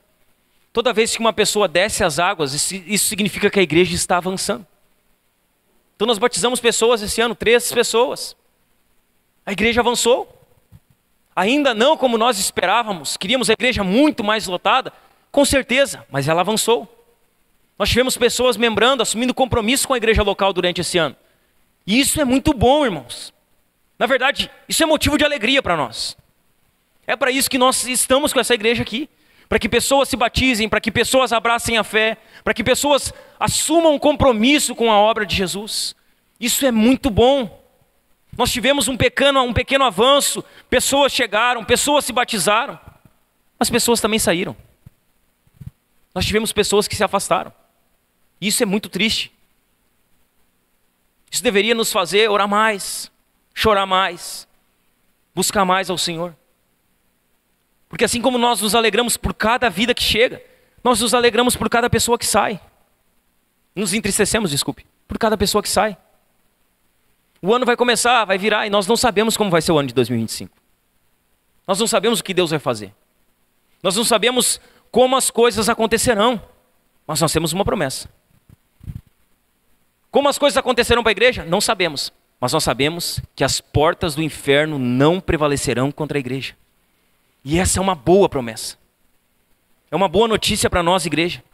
Toda vez que uma pessoa desce as águas, isso significa que a igreja está avançando. Então nós batizamos pessoas esse ano, 3 pessoas. A igreja avançou. Ainda não como nós esperávamos, queríamos a igreja muito mais lotada, com certeza, mas ela avançou. Nós tivemos pessoas membrando, assumindo compromisso com a igreja local durante esse ano. E isso é muito bom, irmãos. Na verdade, isso é motivo de alegria para nós. É para isso que nós estamos com essa igreja aqui. Para que pessoas se batizem, para que pessoas abracem a fé, para que pessoas assumam um compromisso com a obra de Jesus. Isso é muito bom. Nós tivemos um pequeno avanço, pessoas chegaram, pessoas se batizaram, mas pessoas também saíram. Nós tivemos pessoas que se afastaram. Isso é muito triste. Isso deveria nos fazer orar mais, chorar mais, buscar mais ao Senhor. Porque assim como nós nos alegramos por cada vida que chega, nós nos alegramos por cada pessoa que sai. Nos entristecemos, por cada pessoa que sai. O ano vai começar, vai virar, e nós não sabemos como vai ser o ano de 2025. Nós não sabemos o que Deus vai fazer. Nós não sabemos como as coisas acontecerão, mas nós temos uma promessa. Como as coisas acontecerão para a igreja? Não sabemos, mas nós sabemos que as portas do inferno não prevalecerão contra a igreja. E essa é uma boa promessa. É uma boa notícia para nós, igreja.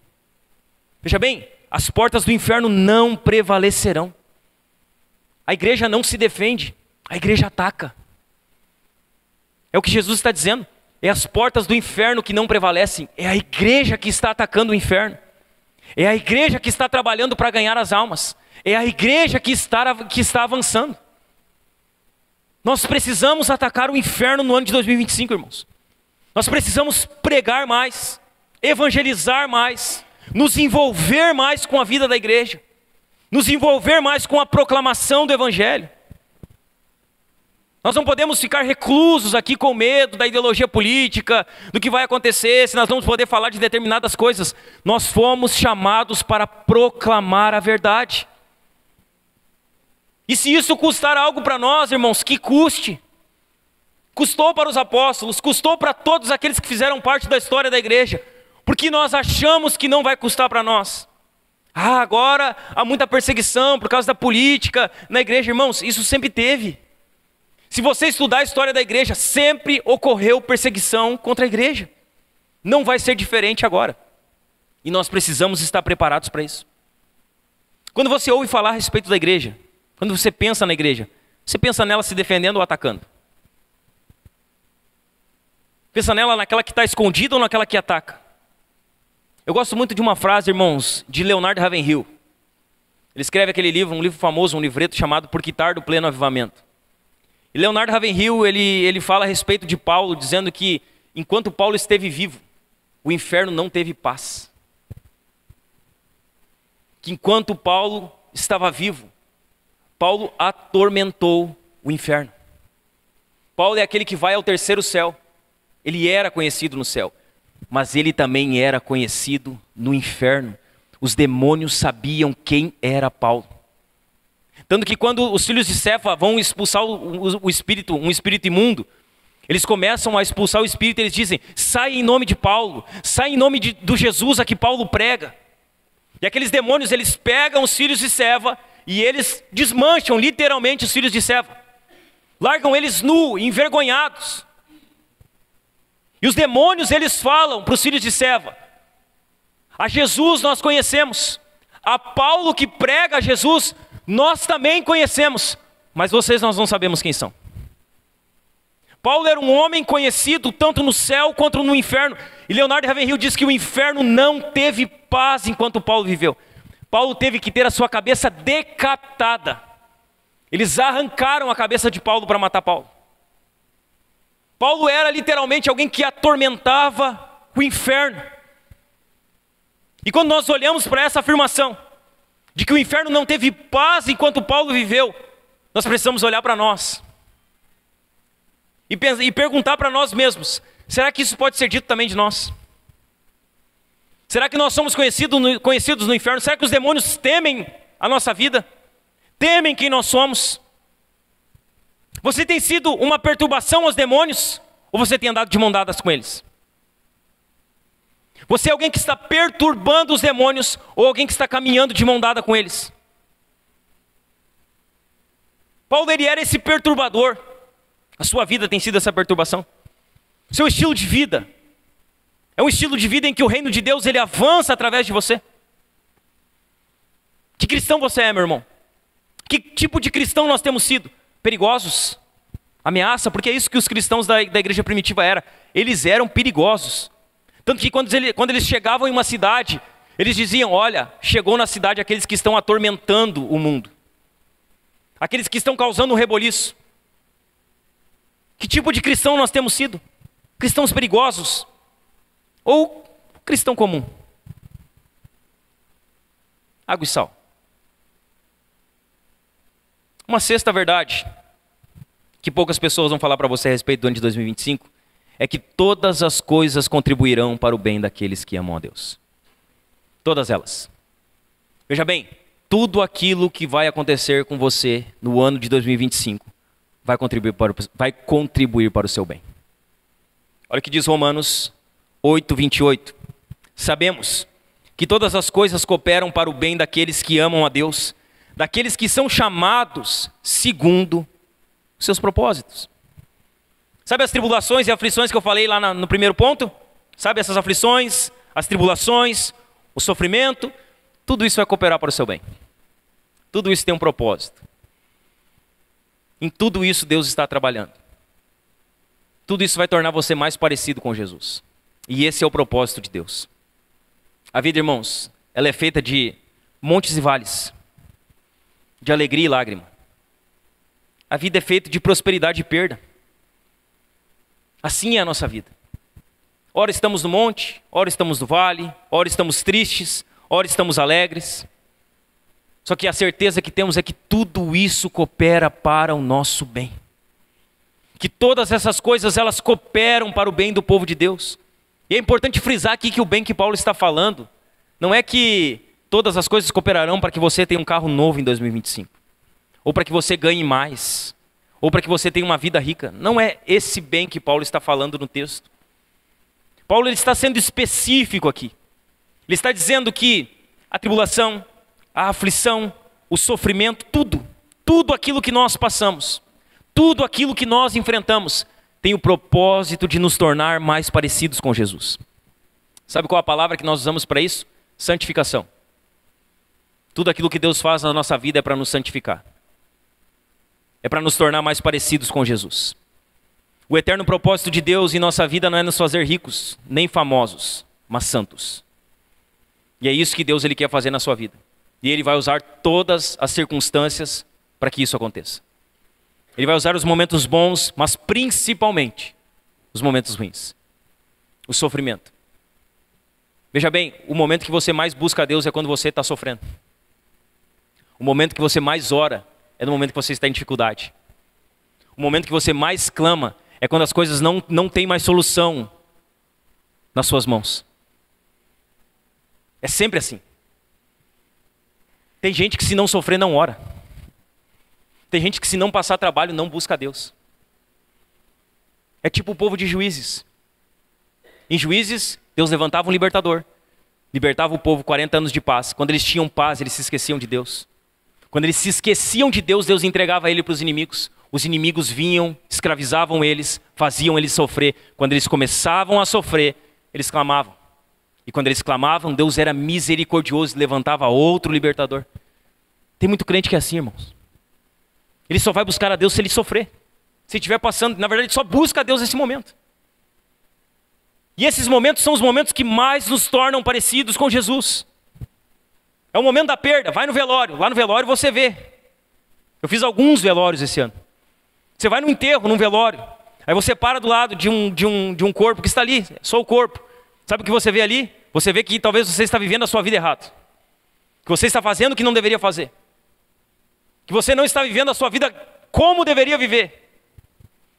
Veja bem, as portas do inferno não prevalecerão. A igreja não se defende, a igreja ataca. É o que Jesus está dizendo. É as portas do inferno que não prevalecem. É a igreja que está atacando o inferno. É a igreja que está trabalhando para ganhar as almas. É a igreja que está avançando. Nós precisamos atacar o inferno no ano de 2025, irmãos. Nós precisamos pregar mais, evangelizar mais, nos envolver mais com a vida da igreja, nos envolver mais com a proclamação do evangelho. Nós não podemos ficar reclusos aqui com medo da ideologia política, do que vai acontecer, se nós vamos poder falar de determinadas coisas. Nós fomos chamados para proclamar a verdade. E se isso custar algo para nós, irmãos, que custe. Custou para os apóstolos, custou para todos aqueles que fizeram parte da história da igreja, porque nós achamos que não vai custar para nós. Agora há muita perseguição por causa da política na igreja. Irmãos, isso sempre teve. Se você estudar a história da igreja, sempre ocorreu perseguição contra a igreja. Não vai ser diferente agora. E nós precisamos estar preparados para isso. Quando você ouve falar a respeito da igreja, quando você pensa na igreja, você pensa nela se defendendo ou atacando? Pensa nela naquela que está escondida ou naquela que ataca? Eu gosto muito de uma frase, irmãos, de Leonard Ravenhill. Ele escreve aquele livro, um livro famoso, um livreto chamado Por que Tarda o Pleno Avivamento. E Leonard Ravenhill, ele fala a respeito de Paulo, dizendo que enquanto Paulo esteve vivo, o inferno não teve paz. Que enquanto Paulo estava vivo, Paulo atormentou o inferno. Paulo é aquele que vai ao terceiro céu. Ele era conhecido no céu, mas ele também era conhecido no inferno. Os demônios sabiam quem era Paulo. Tanto que quando os filhos de Cefa vão expulsar o espírito, um espírito imundo, eles começam a expulsar o espírito e eles dizem: sai em nome de Paulo, sai em nome do Jesus a que Paulo prega. E aqueles demônios, eles pegam os filhos de Cefa e eles desmancham literalmente os filhos de Cefa. Largam eles nu, envergonhados. E os demônios, eles falam para os filhos de Cefa: a Jesus nós conhecemos, a Paulo que prega a Jesus, nós também conhecemos, mas nós não sabemos quem são. Paulo era um homem conhecido tanto no céu quanto no inferno. E Leonard Ravenhill diz que o inferno não teve paz enquanto Paulo viveu. Paulo teve que ter a sua cabeça decapitada. Eles arrancaram a cabeça de Paulo para matar Paulo. Paulo era literalmente alguém que atormentava o inferno. E quando nós olhamos para essa afirmação, de que o inferno não teve paz enquanto Paulo viveu, nós precisamos olhar para nós. E perguntar para nós mesmos: será que isso pode ser dito também de nós? Será que nós somos conhecidos no inferno? Será que os demônios temem a nossa vida? Temem quem nós somos? Você tem sido uma perturbação aos demônios? Ou você tem andado de mão dadas com eles? Você é alguém que está perturbando os demônios ou alguém que está caminhando de mão dada com eles? Paulo, ele era esse perturbador. A sua vida tem sido essa perturbação? O seu estilo de vida é um estilo de vida em que o reino de Deus, ele avança através de você? Que cristão você é, meu irmão? Que tipo de cristão nós temos sido? Perigosos? Ameaça? Porque é isso que os cristãos da igreja primitiva eram. Eles eram perigosos. Tanto que quando eles chegavam em uma cidade, eles diziam, olha, chegou na cidade aqueles que estão atormentando o mundo. Aqueles que estão causando um reboliço. Que tipo de cristão nós temos sido? Cristãos perigosos? Ou cristão comum? Água e sal. Uma sexta verdade, que poucas pessoas vão falar para você a respeito do ano de 2025, é que todas as coisas contribuirão para o bem daqueles que amam a Deus. Todas elas. Veja bem, tudo aquilo que vai acontecer com você no ano de 2025 vai contribuir para o seu bem. Olha o que diz Romanos 8:28. Sabemos que todas as coisas cooperam para o bem daqueles que amam a Deus, daqueles que são chamados segundo os seus propósitos. Sabe as tribulações e aflições que eu falei lá no primeiro ponto? Sabe essas aflições, as tribulações, o sofrimento? Tudo isso vai cooperar para o seu bem. Tudo isso tem um propósito. Em tudo isso Deus está trabalhando. Tudo isso vai tornar você mais parecido com Jesus. E esse é o propósito de Deus. A vida, irmãos, ela é feita de montes e vales, de alegria e lágrima. A vida é feita de prosperidade e perda. Assim é a nossa vida. Ora estamos no monte, ora estamos no vale, ora estamos tristes, ora estamos alegres. Só que a certeza que temos é que tudo isso coopera para o nosso bem. Que todas essas coisas, elas cooperam para o bem do povo de Deus. E é importante frisar aqui que o bem que Paulo está falando não é que todas as coisas cooperarão para que você tenha um carro novo em 2025. Ou para que você ganhe mais. Ou para que você tenha uma vida rica. Não é esse bem que Paulo está falando no texto. Paulo ele está sendo específico aqui. Ele está dizendo que a tribulação, a aflição, o sofrimento, tudo aquilo que nós passamos, tudo aquilo que nós enfrentamos, tem o propósito de nos tornar mais parecidos com Jesus. Sabe qual a palavra que nós usamos para isso? Santificação. Tudo aquilo que Deus faz na nossa vida é para nos santificar. É para nos tornar mais parecidos com Jesus. O eterno propósito de Deus em nossa vida não é nos fazer ricos, nem famosos, mas santos. E é isso que Deus ele quer fazer na sua vida. E Ele vai usar todas as circunstâncias para que isso aconteça. Ele vai usar os momentos bons, mas principalmente os momentos ruins. O sofrimento. Veja bem, o momento que você mais busca a Deus é quando você está sofrendo. O momento que você mais ora é no momento que você está em dificuldade. O momento que você mais clama é quando as coisas não têm mais solução nas suas mãos. É sempre assim. Tem gente que se não sofrer não ora. Tem gente que se não passar trabalho não busca a Deus. É tipo o povo de Juízes. Em Juízes, Deus levantava um libertador. Libertava o povo 40 anos de paz. Quando eles tinham paz, eles se esqueciam de Deus. Quando eles se esqueciam de Deus, Deus entregava ele para os inimigos. Os inimigos vinham, escravizavam eles, faziam eles sofrer. Quando eles começavam a sofrer, eles clamavam. E quando eles clamavam, Deus era misericordioso e levantava outro libertador. Tem muito crente que é assim, irmãos. Ele só vai buscar a Deus se ele sofrer. Se estiver passando, na verdade, ele só busca a Deus nesse momento. E esses momentos são os momentos que mais nos tornam parecidos com Jesus. É o momento da perda. Vai no velório. Lá no velório você vê. Eu fiz alguns velórios esse ano. Você vai no enterro, num velório. Aí você para do lado de um corpo que está ali. Só o corpo. Sabe o que você vê ali? Você vê que talvez você está vivendo a sua vida errado. Que você está fazendo o que não deveria fazer. Que você não está vivendo a sua vida como deveria viver.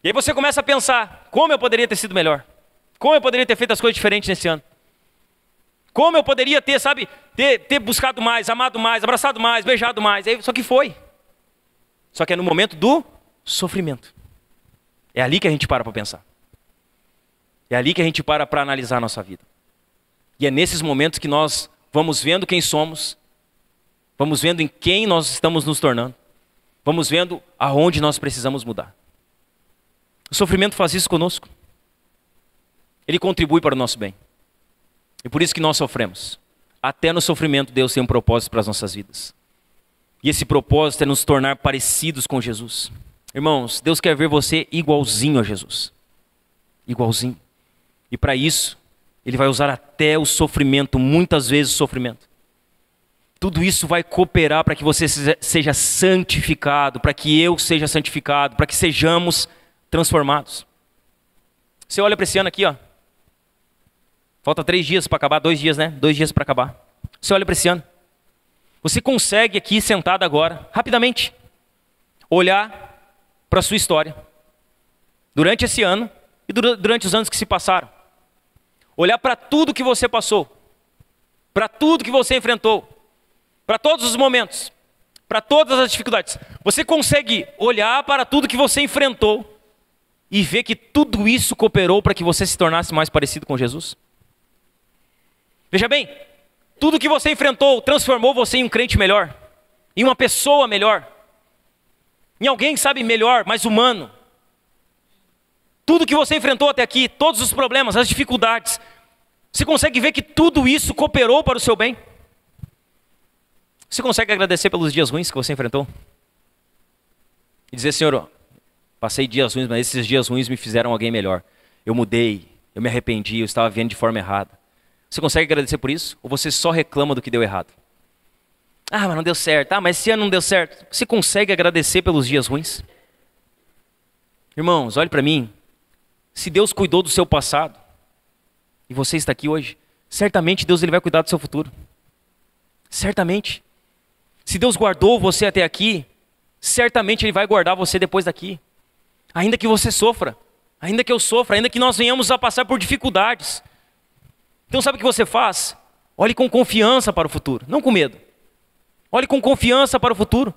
E aí você começa a pensar, como eu poderia ter sido melhor? Como eu poderia ter feito as coisas diferentes nesse ano? Como eu poderia ter, sabe, ter buscado mais, amado mais, abraçado mais, beijado mais? Só que foi. Só que é no momento do sofrimento. É ali que a gente para pensar. É ali que a gente para analisar a nossa vida. E é nesses momentos que nós vamos vendo quem somos, vamos vendo em quem nós estamos nos tornando, vamos vendo aonde nós precisamos mudar. O sofrimento faz isso conosco. Ele contribui para o nosso bem. E por isso que nós sofremos. Até no sofrimento Deus tem um propósito para as nossas vidas. E esse propósito é nos tornar parecidos com Jesus. Irmãos, Deus quer ver você igualzinho a Jesus. Igualzinho. E para isso, Ele vai usar até o sofrimento, muitas vezes o sofrimento. Tudo isso vai cooperar para que você seja santificado, para que eu seja santificado, para que sejamos transformados. Você olha para esse ano aqui, ó. Falta 3 dias para acabar, 2 dias, né? 2 dias para acabar. Você olha para esse ano. Você consegue aqui, sentado agora, rapidamente, olhar para a sua história. Durante esse ano e durante os anos que se passaram. Olhar para tudo que você passou. Para tudo que você enfrentou. Para todos os momentos. Para todas as dificuldades. Você consegue olhar para tudo que você enfrentou e ver que tudo isso cooperou para que você se tornasse mais parecido com Jesus? Veja bem, tudo que você enfrentou transformou você em um crente melhor, em uma pessoa melhor, em alguém, sabe, melhor, mais humano. Tudo que você enfrentou até aqui, todos os problemas, as dificuldades, você consegue ver que tudo isso cooperou para o seu bem? Você consegue agradecer pelos dias ruins que você enfrentou? E dizer, Senhor, passei dias ruins, mas esses dias ruins me fizeram alguém melhor. Eu mudei, eu me arrependi, eu estava vivendo de forma errada. Você consegue agradecer por isso? Ou você só reclama do que deu errado? Ah, mas não deu certo. Ah, mas esse ano não deu certo. Você consegue agradecer pelos dias ruins? Irmãos, olhe para mim. Se Deus cuidou do seu passado, e você está aqui hoje, certamente Deus ele vai cuidar do seu futuro. Certamente. Se Deus guardou você até aqui, certamente Ele vai guardar você depois daqui. Ainda que você sofra, ainda que eu sofra, ainda que nós venhamos a passar por dificuldades. Então sabe o que você faz? Olhe com confiança para o futuro, não com medo. Olhe com confiança para o futuro.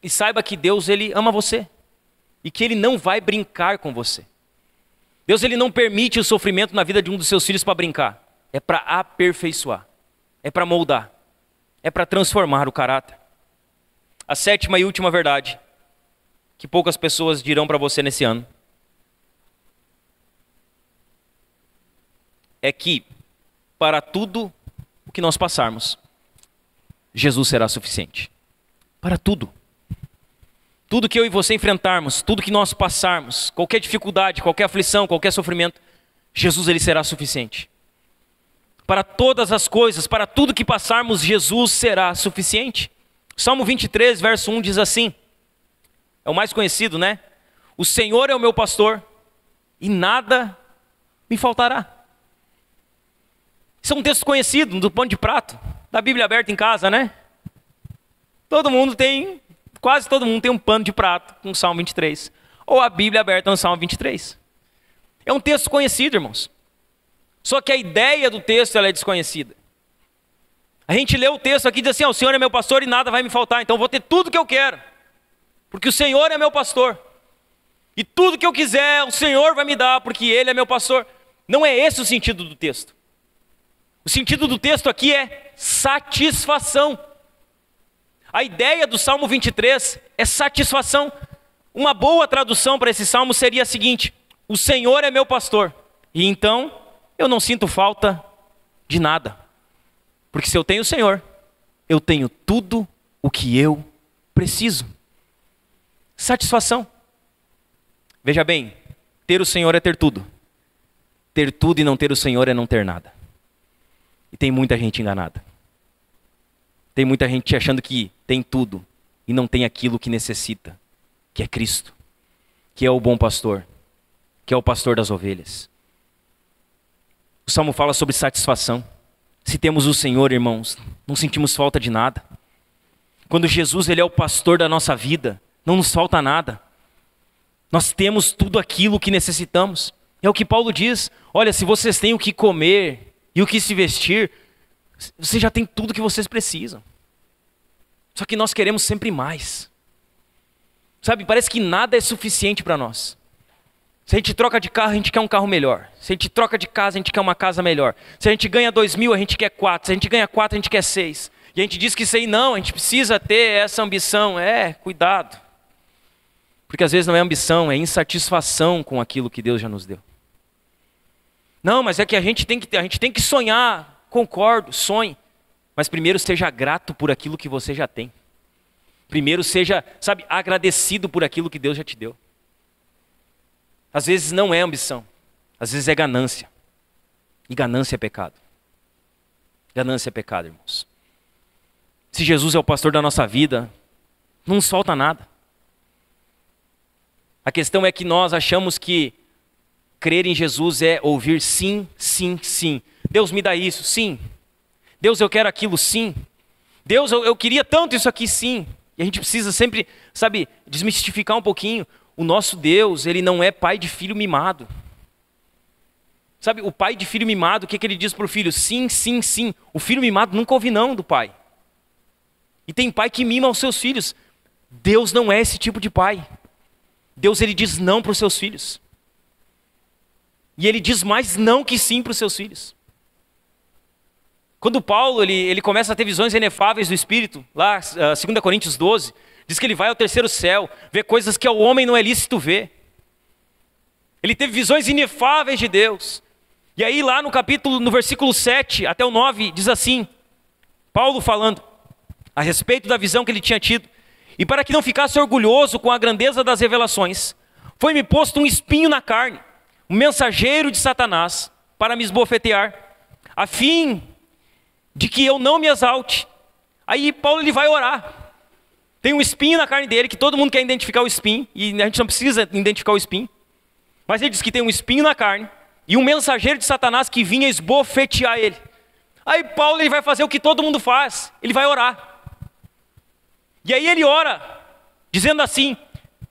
E saiba que Deus ele ama você. E que Ele não vai brincar com você. Deus ele não permite o sofrimento na vida de um dos seus filhos para brincar. É para aperfeiçoar. É para moldar. É para transformar o caráter. A 7ª e última verdade que poucas pessoas dirão para você nesse ano é que para tudo o que nós passarmos, Jesus será suficiente. Para tudo. Tudo que eu e você enfrentarmos, tudo que nós passarmos, qualquer dificuldade, qualquer aflição, qualquer sofrimento, Jesus ele será suficiente. Para todas as coisas, para tudo que passarmos, Jesus será suficiente. Salmo 23, verso 1 diz assim, é o mais conhecido, né? O Senhor é o meu pastor e nada me faltará. Isso é um texto conhecido, do pano de prato, da Bíblia aberta em casa, né? Quase todo mundo tem um pano de prato com o Salmo 23. Ou a Bíblia aberta no Salmo 23. É um texto conhecido, irmãos. Só que a ideia do texto ela é desconhecida. A gente lê o texto aqui e diz assim, o Senhor é meu pastor e nada vai me faltar. Então eu vou ter tudo que eu quero. Porque o Senhor é meu pastor. E tudo que eu quiser o Senhor vai me dar, porque Ele é meu pastor. Não é esse o sentido do texto. O sentido do texto aqui é satisfação. A ideia do Salmo 23 é satisfação. Uma boa tradução para esse salmo seria a seguinte: o Senhor é meu pastor, e então eu não sinto falta de nada. Porque se eu tenho o Senhor, eu tenho tudo o que eu preciso. Satisfação. Veja bem, ter o Senhor é ter tudo. Ter tudo e não ter o Senhor é não ter nada. E tem muita gente enganada. Tem muita gente achando que tem tudo e não tem aquilo que necessita, que é Cristo, que é o bom pastor, que é o pastor das ovelhas. O Salmo fala sobre satisfação. Se temos o Senhor, irmãos, não sentimos falta de nada. Quando Jesus ele é o pastor da nossa vida, não nos falta nada. Nós temos tudo aquilo que necessitamos. É o que Paulo diz, olha, se vocês têm o que comer e o que se vestir, vocês já têm tudo que vocês precisam. Só que nós queremos sempre mais. Sabe, parece que nada é suficiente para nós. Se a gente troca de carro, a gente quer um carro melhor. Se a gente troca de casa, a gente quer uma casa melhor. Se a gente ganha 2.000, a gente quer 4. Se a gente ganha 4, a gente quer 6. E a gente diz que isso aí não, a gente precisa ter essa ambição. Cuidado. Porque às vezes não é ambição, é insatisfação com aquilo que Deus já nos deu. Não, mas é que a gente tem que sonhar. Concordo, sonhe. Mas primeiro seja grato por aquilo que você já tem. Primeiro seja, sabe, agradecido por aquilo que Deus já te deu. Às vezes não é ambição, às vezes é ganância. E ganância é pecado. Ganância é pecado, irmãos. Se Jesus é o pastor da nossa vida, não nos falta nada. A questão é que nós achamos que crer em Jesus é ouvir sim, sim, sim. Deus me dá isso, sim. Deus, eu quero aquilo, sim. Deus, eu queria tanto isso aqui, sim. E a gente precisa sempre, sabe, desmistificar um pouquinho. O nosso Deus, ele não é pai de filho mimado. Sabe, o pai de filho mimado, o que ele diz para o filho? Sim, sim, sim. O filho mimado nunca ouve não do pai. E tem pai que mima os seus filhos. Deus não é esse tipo de pai. Deus, ele diz não para os seus filhos. E ele diz mais não que sim para os seus filhos. Quando Paulo ele começa a ter visões inefáveis do Espírito, lá 2 Coríntios 12, diz que ele vai ao terceiro céu, vê coisas que ao homem não é lícito ver. Ele teve visões inefáveis de Deus. E aí lá no versículo 7 até o 9, diz assim, Paulo falando a respeito da visão que ele tinha tido. E para que não ficasse orgulhoso com a grandeza das revelações, foi-me posto um espinho na carne, um mensageiro de Satanás, para me esbofetear, a fim de que eu não me exalte. Aí Paulo ele vai orar. Tem um espinho na carne dele, que todo mundo quer identificar o espinho, e a gente não precisa identificar o espinho. Mas ele diz que tem um espinho na carne, e um mensageiro de Satanás que vinha esbofetear ele. Aí Paulo ele vai fazer o que todo mundo faz, ele vai orar. E aí ele ora, dizendo assim,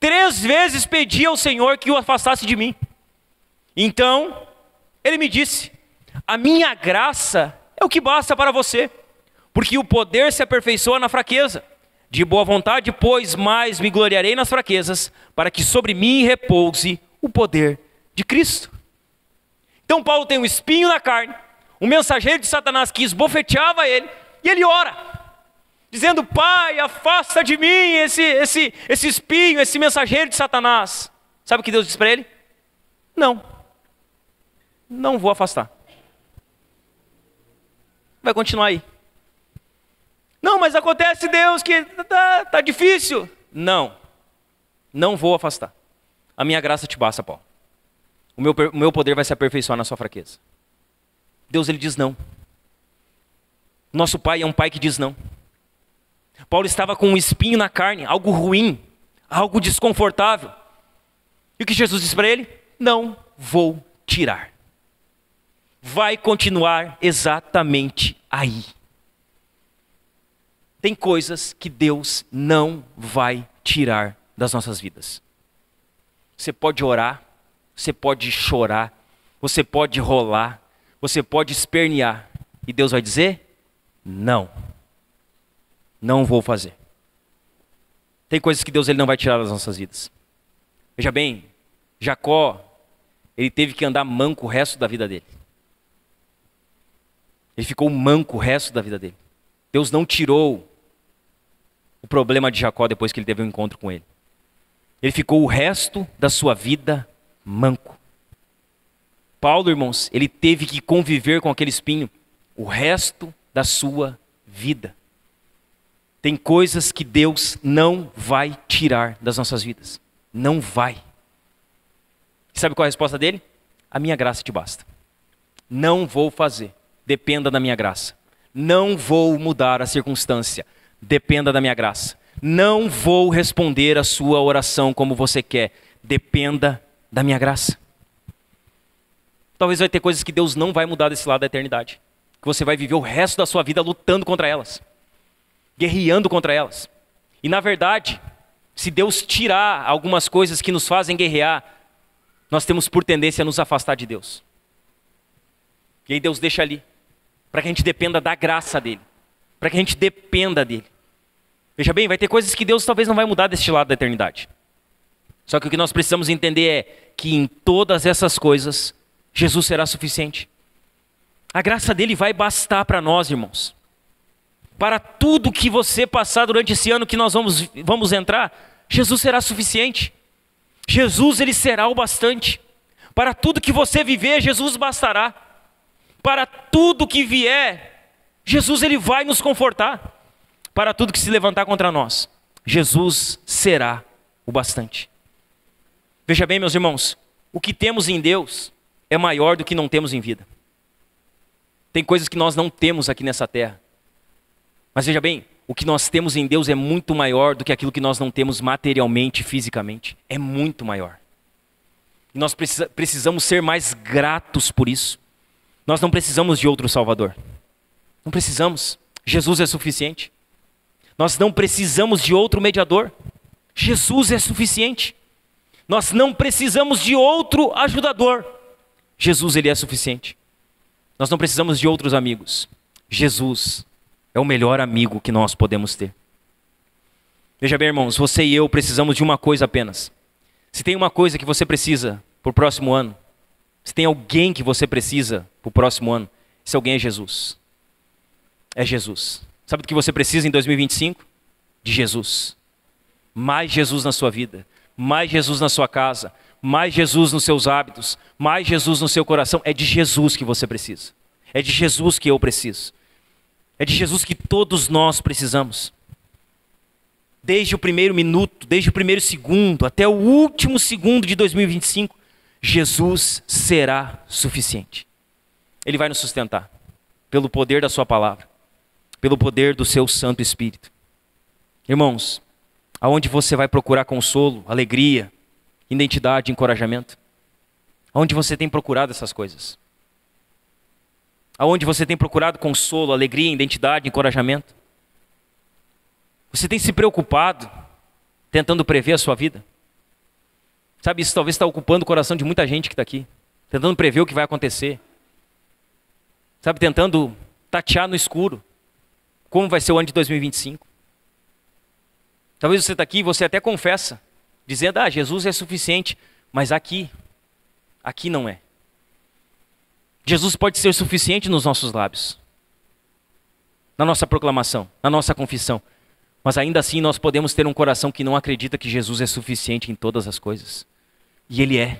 3 vezes pedi ao Senhor que o afastasse de mim. Então, ele me disse, a minha graça é o que basta para você, porque o poder se aperfeiçoa na fraqueza. De boa vontade, pois, mais me gloriarei nas fraquezas, para que sobre mim repouse o poder de Cristo. Então Paulo tem um espinho na carne, um mensageiro de Satanás que esbofeteava ele, e ele ora, dizendo, Pai, afasta de mim esse espinho, esse mensageiro de Satanás. Sabe o que Deus diz para ele? Não vou afastar. Vai continuar aí. Não, mas acontece, Deus, que tá difícil. Não vou afastar. A minha graça te basta, Paulo. O meu poder vai se aperfeiçoar na sua fraqueza. Deus, ele diz não. Nosso pai é um pai que diz não. Paulo estava com um espinho na carne, algo ruim, algo desconfortável. E o que Jesus disse para ele? Não vou tirar. Vai continuar exatamente aí. Tem coisas que Deus não vai tirar das nossas vidas. Você pode orar, você pode chorar, você pode rolar, você pode espernear. E Deus vai dizer, não vou fazer. Tem coisas que Deus ele não vai tirar das nossas vidas. Veja bem, Jacó, ele teve que andar manco o resto da vida dele. Ele ficou manco o resto da vida dele. Deus não tirou o problema de Jacó depois que ele teve um encontro com ele. Ele ficou o resto da sua vida manco. Paulo, irmãos, ele teve que conviver com aquele espinho o resto da sua vida. Tem coisas que Deus não vai tirar das nossas vidas. Não vai. E sabe qual é a resposta dele? A minha graça te basta. Não vou fazer. Dependa da minha graça. Não vou mudar a circunstância. Dependa da minha graça. Não vou responder a sua oração como você quer. Dependa da minha graça. Talvez vai ter coisas que Deus não vai mudar desse lado da eternidade. Que você vai viver o resto da sua vida lutando contra elas. Guerreando contra elas. E na verdade, se Deus tirar algumas coisas que nos fazem guerrear, nós temos por tendência a nos afastar de Deus. E aí Deus deixa ali, para que a gente dependa da graça dele. Para que a gente dependa dele. Veja bem, vai ter coisas que Deus talvez não vai mudar deste lado da eternidade. Só que o que nós precisamos entender é que em todas essas coisas, Jesus será suficiente. A graça dele vai bastar para nós, irmãos. Para tudo que você passar durante esse ano que nós vamos entrar, Jesus será suficiente. Jesus, ele será o bastante. Para tudo que você viver, Jesus bastará. Para tudo que vier, Jesus, ele vai nos confortar. Para tudo que se levantar contra nós, Jesus será o bastante. Veja bem, meus irmãos, o que temos em Deus é maior do que não temos em vida. Tem coisas que nós não temos aqui nessa terra. Mas veja bem, o que nós temos em Deus é muito maior do que aquilo que nós não temos materialmente, fisicamente. É muito maior. E nós precisamos ser mais gratos por isso. Nós não precisamos de outro Salvador. Não precisamos. Jesus é suficiente. Nós não precisamos de outro mediador. Jesus é suficiente. Nós não precisamos de outro ajudador. Jesus, ele é suficiente. Nós não precisamos de outros amigos. Jesus é o melhor amigo que nós podemos ter. Veja bem, irmãos, você e eu precisamos de uma coisa apenas. Se tem uma coisa que você precisa para o próximo ano, se tem alguém que você precisa para o próximo ano, esse alguém é Jesus. É Jesus. Sabe do que você precisa em 2025? De Jesus. Mais Jesus na sua vida, mais Jesus na sua casa, mais Jesus nos seus hábitos, mais Jesus no seu coração. É de Jesus que você precisa. É de Jesus que eu preciso. É de Jesus que todos nós precisamos. Desde o primeiro minuto, desde o primeiro segundo, até o último segundo de 2025, Jesus será suficiente. Ele vai nos sustentar, pelo poder da sua palavra, pelo poder do seu Santo Espírito. Irmãos, aonde você vai procurar consolo, alegria, identidade, encorajamento? Aonde você tem procurado essas coisas? Aonde você tem procurado consolo, alegria, identidade, encorajamento? Você tem se preocupado, tentando prever a sua vida? Sabe, isso talvez está ocupando o coração de muita gente que está aqui, tentando prever o que vai acontecer. Sabe, tentando tatear no escuro como vai ser o ano de 2025. Talvez você está aqui e você até confessa, dizendo, Jesus é suficiente, mas aqui não é. Jesus pode ser suficiente nos nossos lábios, na nossa proclamação, na nossa confissão, mas ainda assim nós podemos ter um coração que não acredita que Jesus é suficiente em todas as coisas. E Ele é.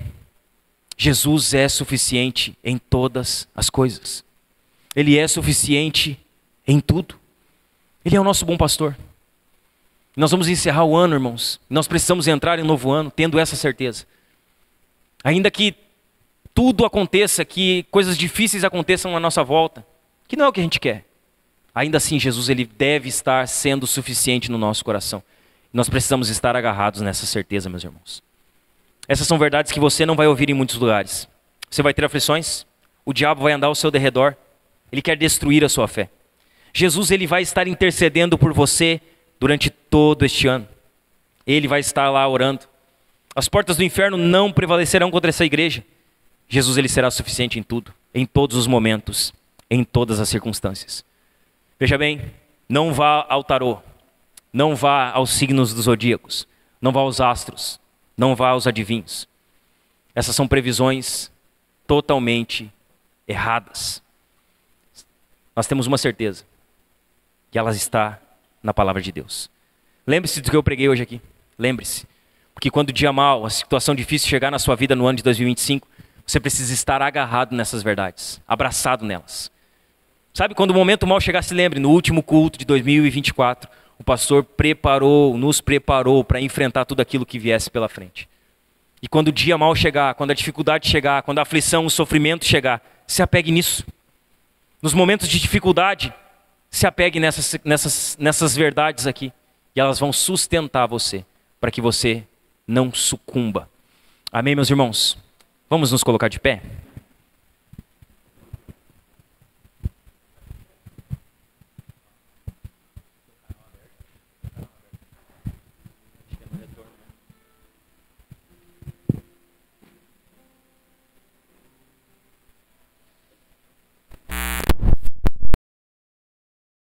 Jesus é suficiente em todas as coisas. Ele é suficiente em tudo. Ele é o nosso bom pastor. Nós vamos encerrar o ano, irmãos. Nós precisamos entrar em um novo ano, tendo essa certeza. Ainda que tudo aconteça, que coisas difíceis aconteçam à nossa volta, que não é o que a gente quer. Ainda assim, Jesus, ele deve estar sendo suficiente no nosso coração. Nós precisamos estar agarrados nessa certeza, meus irmãos. Essas são verdades que você não vai ouvir em muitos lugares. Você vai ter aflições, o diabo vai andar ao seu derredor, ele quer destruir a sua fé. Jesus, ele vai estar intercedendo por você durante todo este ano. Ele vai estar lá orando. As portas do inferno não prevalecerão contra essa igreja. Jesus, ele será suficiente em tudo, em todos os momentos, em todas as circunstâncias. Veja bem, não vá ao tarô, não vá aos signos dos zodíacos, não vá aos astros, não vá aos adivinhos. Essas são previsões totalmente erradas. Nós temos uma certeza, que ela está na palavra de Deus. Lembre-se do que eu preguei hoje aqui, lembre-se. Porque quando o dia mau, a situação difícil chegar na sua vida no ano de 2025, você precisa estar agarrado nessas verdades, abraçado nelas. Sabe, quando o momento mau chegar, se lembre, no último culto de 2024, o pastor nos preparou para enfrentar tudo aquilo que viesse pela frente. E quando o dia mau chegar, quando a dificuldade chegar, quando a aflição, o sofrimento chegar, se apegue nisso. Nos momentos de dificuldade, se apegue nessas verdades aqui. E elas vão sustentar você, para que você não sucumba. Amém, meus irmãos? Vamos nos colocar de pé?